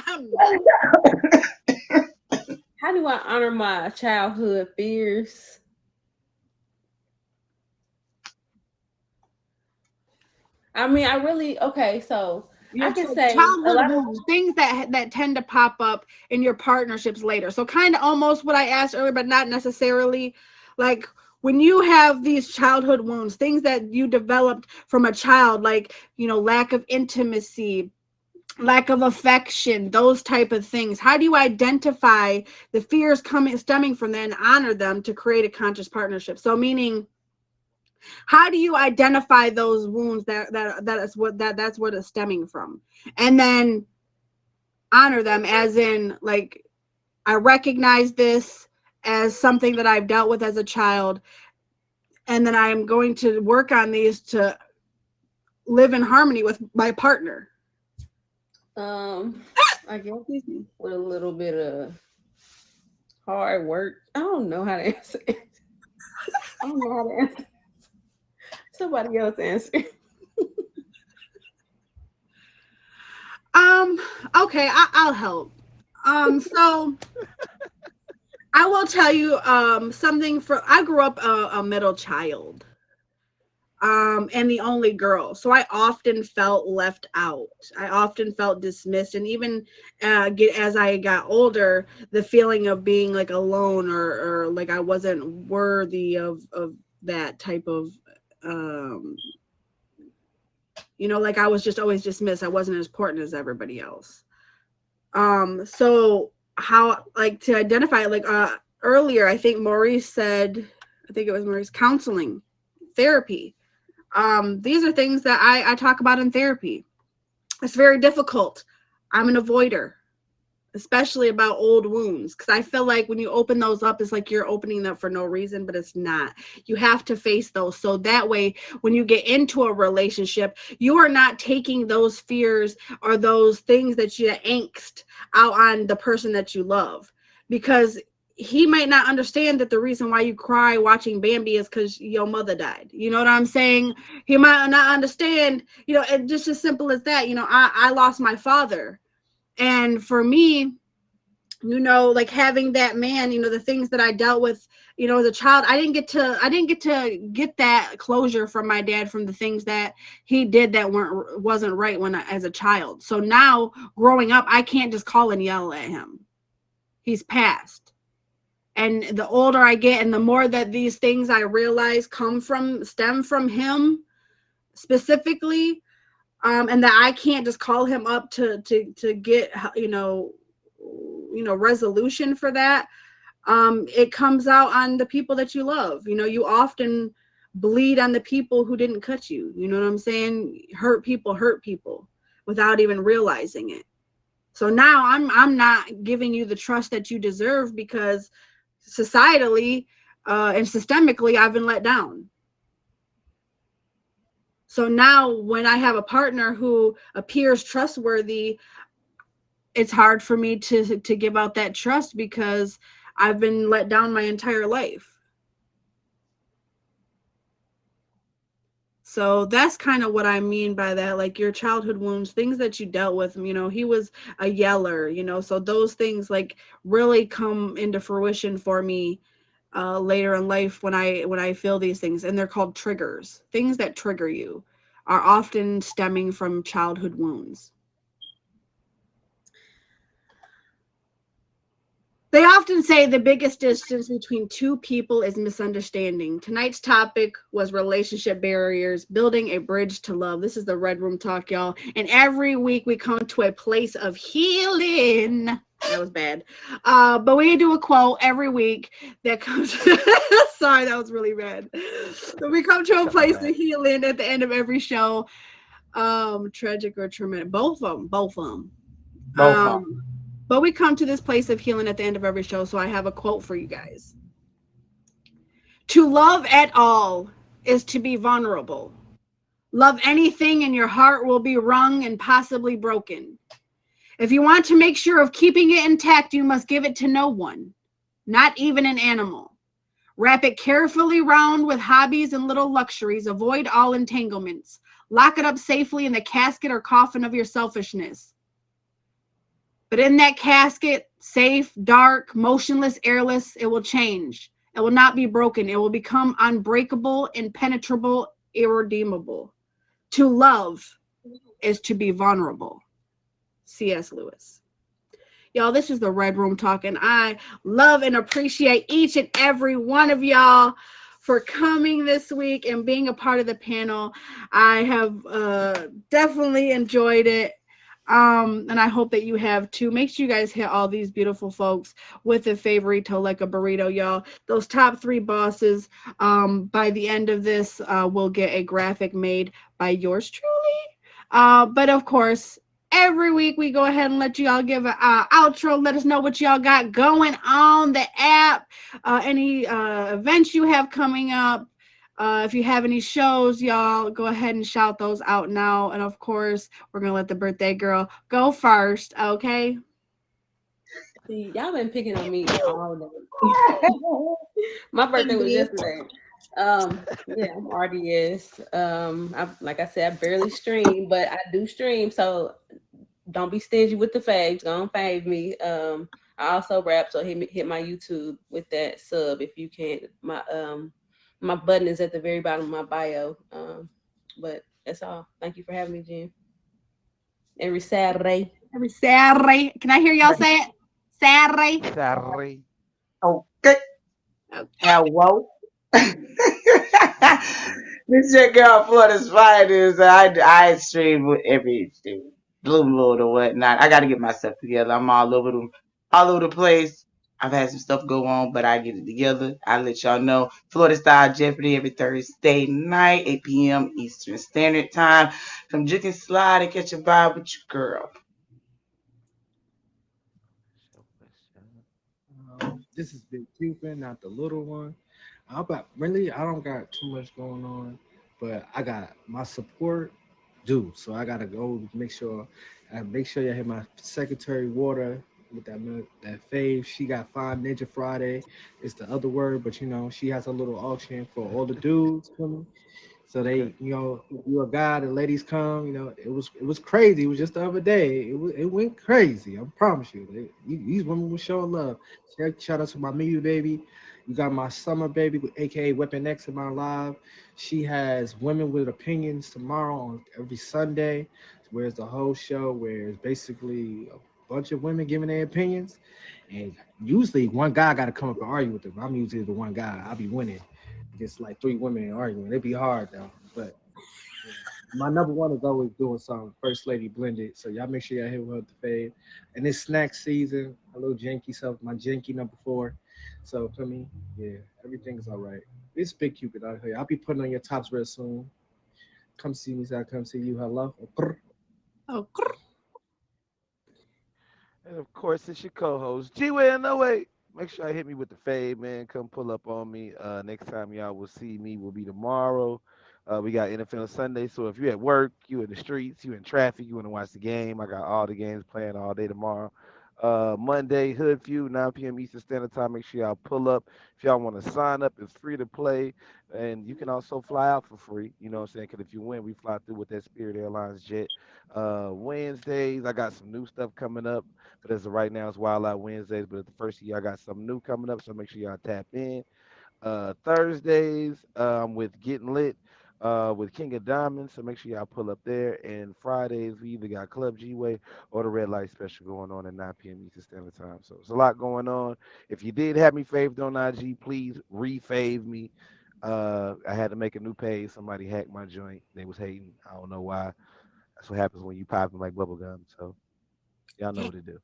D: How do I honor my childhood fears? I mean, so I can say
B: childhood wounds, things that tend to pop up in your partnerships later. So kind of almost what I asked earlier, but not necessarily. Like when you have these childhood wounds, things that you developed from a child, like, you know, lack of intimacy, lack of affection, those type of things. How do you identify the fears stemming from them and honor them to create a conscious partnership? So meaning, how do you identify those wounds that's what it's stemming from, and then honor them as in, like, I recognize this as something that I've dealt with as a child, and then I am going to work on these to live in harmony with my partner.
D: I guess with a little bit of hard work. I don't know how to answer it. I don't know how to answer. Somebody else answer.
B: Okay, I'll help. So I will tell you something. I grew up a middle child, and the only girl, so I often felt left out. I often felt dismissed, and even as I got older, the feeling of being like alone or like I wasn't worthy of that type of you know, like I was just always dismissed. I wasn't as important as everybody else. So how, like, to identify it, like earlier, I think it was Maurice, counseling, therapy. These are things that I talk about in therapy. It's very difficult. I'm an avoider, especially about old wounds, because I feel like when you open those up, it's like you're opening them for no reason, but it's not. You have to face those, so that way when you get into a relationship, you are not taking those fears or those things that you angst out on the person that you love, because he might not understand that the reason why you cry watching Bambi is because your mother died. You know what I'm saying? He might not understand, and just as simple as that. I lost my father, and for me, like having that man, the things that I dealt with, as a child, I didn't get that closure from my dad, from the things that he did that wasn't right as a child. So now growing up, I can't just call and yell at him. He's passed. And the older I get and the more that these things I realize stem from him specifically, and that I can't just call him up to get resolution for that. It comes out on the people that you love. You often bleed on the people who didn't cut you. You know what I'm saying? Hurt people without even realizing it. So now I'm not giving you the trust that you deserve, because societally and systemically I've been let down. So now when I have a partner who appears trustworthy, it's hard for me to give out that trust, because I've been let down my entire life. So that's kind of what I mean by that, like your childhood wounds, things that you dealt with. He was a yeller, so those things like really come into fruition for me later in life when I feel these things, and they're called triggers. Things that trigger you are often stemming from childhood wounds. They often say the biggest distance between two people is misunderstanding. Tonight's topic was relationship barriers, building a bridge to love. This is the Red Room Talk, y'all. And every week we come to a place of healing. That was bad. But we do a quote every week that comes. Sorry, that was really bad. So we come to a place of healing at the end of every show. Tragic or traumatic. Both of them.
E: Both of them.
B: But we come to this place of healing at the end of every show, so I have a quote for you guys. To love at all is to be vulnerable. Love anything and your heart will be wrung and possibly broken. If you want to make sure of keeping it intact, you must give it to no one, not even an animal. Wrap it carefully round with hobbies and little luxuries. Avoid all entanglements. Lock it up safely in the casket or coffin of your selfishness. But in that casket, safe, dark, motionless, airless, it will change. It will not be broken. It will become unbreakable, impenetrable, irredeemable. To love is to be vulnerable. C.S. Lewis. Y'all, this is the Red Room Talk, and I love and appreciate each and every one of y'all for coming this week and being a part of the panel. I have definitely enjoyed it. And I hope that you have too. Make sure you guys hit all these beautiful folks with a favorito like a burrito, y'all. Those top 3 bosses, by the end of this, will get a graphic made by yours truly. But of course, every week we go ahead and let y'all give an outro. Let us know what y'all got going on the app, any events you have coming up. If you have any shows, y'all go ahead and shout those out now. And of course, we're going to let the birthday girl go first. Okay.
D: See, y'all been picking on me all day. My birthday was yesterday. Yeah, I'm RDS. Like I said, I barely stream, but I do stream. So don't be stingy with the faves. Don't fave me. I also rap, so hit my YouTube with that sub if you can. My button is at the very bottom of my bio. But that's all. Thank you for having me, Jen. Every Saturday.
B: Every Saturday. Can I hear y'all say it? Saturday.
C: Sorry.
E: Okay. Hello. This your girl Florida's finest. I stream with every Blue Lord or whatnot. I got to get myself together. I'm all over the place. I've had some stuff go on, but I get it together. I let y'all know. Florida Style Jeopardy every Thursday night, 8 p.m. Eastern Standard Time. Come juke and slide and catch a vibe with your girl.
F: This is Big Cupid, not the little one. I don't got too much going on, but I got my support due. So I gotta go make sure you hit my secretary water with that fave. She got five Ninja Friday. It's the other word, but she has a little auction for all the dudes. Feel me? So
C: Okay.
F: if you a guy, the ladies come. It was crazy. It was just the other day. It went crazy. I promise you. These women will show love. Shout out to my Miyu baby. You got my summer baby, aka Weapon X, in my live. She has Women with Opinions tomorrow on every Sunday, where it's the whole show, where it's basically a bunch of women giving their opinions, and usually one guy got to come up and argue with them. I'm usually the one guy. I'll be winning against like three women arguing. It'd be hard though. But my number one is always doing something. First Lady Blended. So y'all make sure y'all hit her with the fade. And it's snack season. A little janky stuff. My janky number 4. So for me, yeah, everything's all right. It's Big Cupid out here. I'll be putting on your tops real soon. Come see me, so I come see you. Hello.
B: Oh,
C: And of course, it's your co-host G-Way. No way. Make sure I hit me with the fade, man. Come pull up on me. Next time y'all will see me will be tomorrow. We got NFL Sunday, so if you're at work, you in the streets, you in traffic, you want to watch the game, I got all the games playing all day tomorrow. Monday, Hood Feud, 9 p.m. Eastern Standard Time. Make sure y'all pull up. If y'all want to sign up, it's free to play, and you can also fly out for free. You know what I'm saying? Because if you win, we fly through with that Spirit Airlines jet. Wednesdays, I got some new stuff coming up. But as of right now, it's Wild Out Wednesdays. But at the first of the year, I got something new coming up, so make sure y'all tap in. Thursdays, I'm with Getting Lit with King of Diamonds, so make sure y'all pull up there. And Fridays, we either got Club G-Way or the Red Light Special going on at 9 p.m. Eastern Standard Time. So it's a lot going on. If you did have me faved on IG, please re-fave me. I had to make a new page. Somebody hacked my joint. They was hating. I don't know why. That's what happens when you pop them like bubblegum. So y'all know what to do.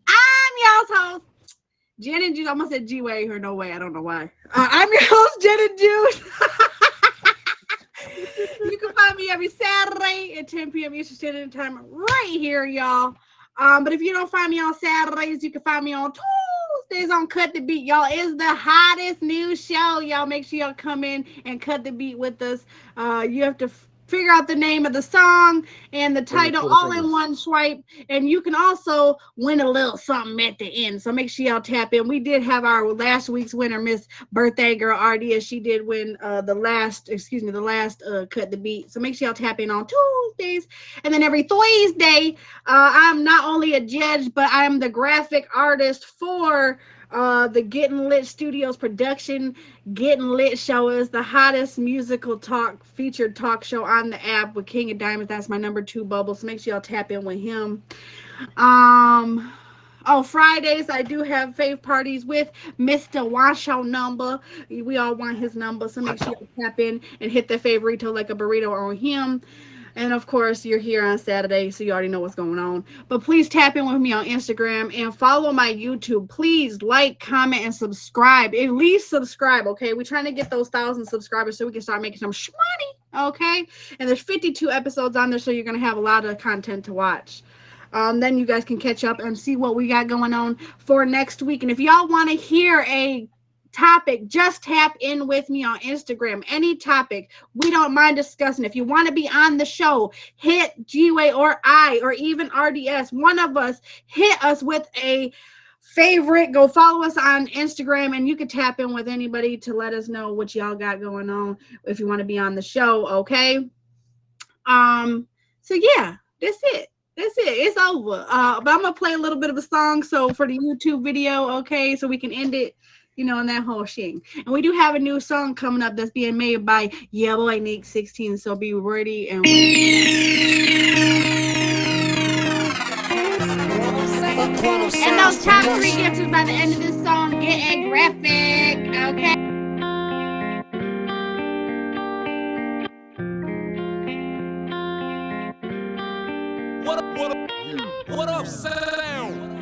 B: I'm y'all's host, Jen and Juice. I almost said G-Way or no way. I don't know why. I'm your host, Jen and Juice. You can find me every Saturday at 10 p.m. Eastern Standard Time right here, y'all. But if you don't find me on Saturdays, you can find me on Tuesdays on Cut the Beat. Y'all, is the hottest new show. Y'all make sure y'all come in and cut the beat with us. You have to figure out the name of the song and the
C: Bring your
B: title
C: Twitter
B: all in
C: fingers.
B: one swipe. And you can also win a little something at the end. So make sure y'all tap in. We did have our last week's winner, Miss Birthday Girl Ardia. She did win the last Cut the Beat. So make sure y'all tap in on Tuesdays. And then every Thursday, I'm not only a judge, but I'm the graphic artist for the Getting Lit Studios production. Getting Lit show is the hottest musical talk featured talk show on the app with King of Diamonds. That's my number 2 bubble. So make sure y'all tap in with him. Fridays I do have fave parties with Mr. Washoe number. We all want his number, so make sure you tap in and hit the favorito like a burrito on him. And of course, you're here on Saturday, so you already know what's going on. But please tap in with me on Instagram and follow my YouTube. Please like, comment, and subscribe. At least subscribe, okay? We're trying to get those 1,000 subscribers so we can start making some money, okay? And there's 52 episodes on there, so you're going to have a lot of content to watch. Then you guys can catch up and see what we got going on for next week. And if y'all want to hear a topic, just tap in with me on Instagram. Any topic, we don't mind discussing. If you want to be on the show, hit G-Way or I or even RDS, one of us, hit us with a favorite. Go follow us on Instagram, and you can tap in with anybody to let us know what y'all got going on if you want to be on the show, okay? So yeah, that's it. That's it. It's over. But I'm gonna play a little bit of a song so for the YouTube video, okay, so we can end it, and that whole shit. And we do have a new song coming up that's being made by Yeah Boy Nick 16. So be ready and and those top 3 gifts by the end of this song get graphic, okay?
A: What up, sound?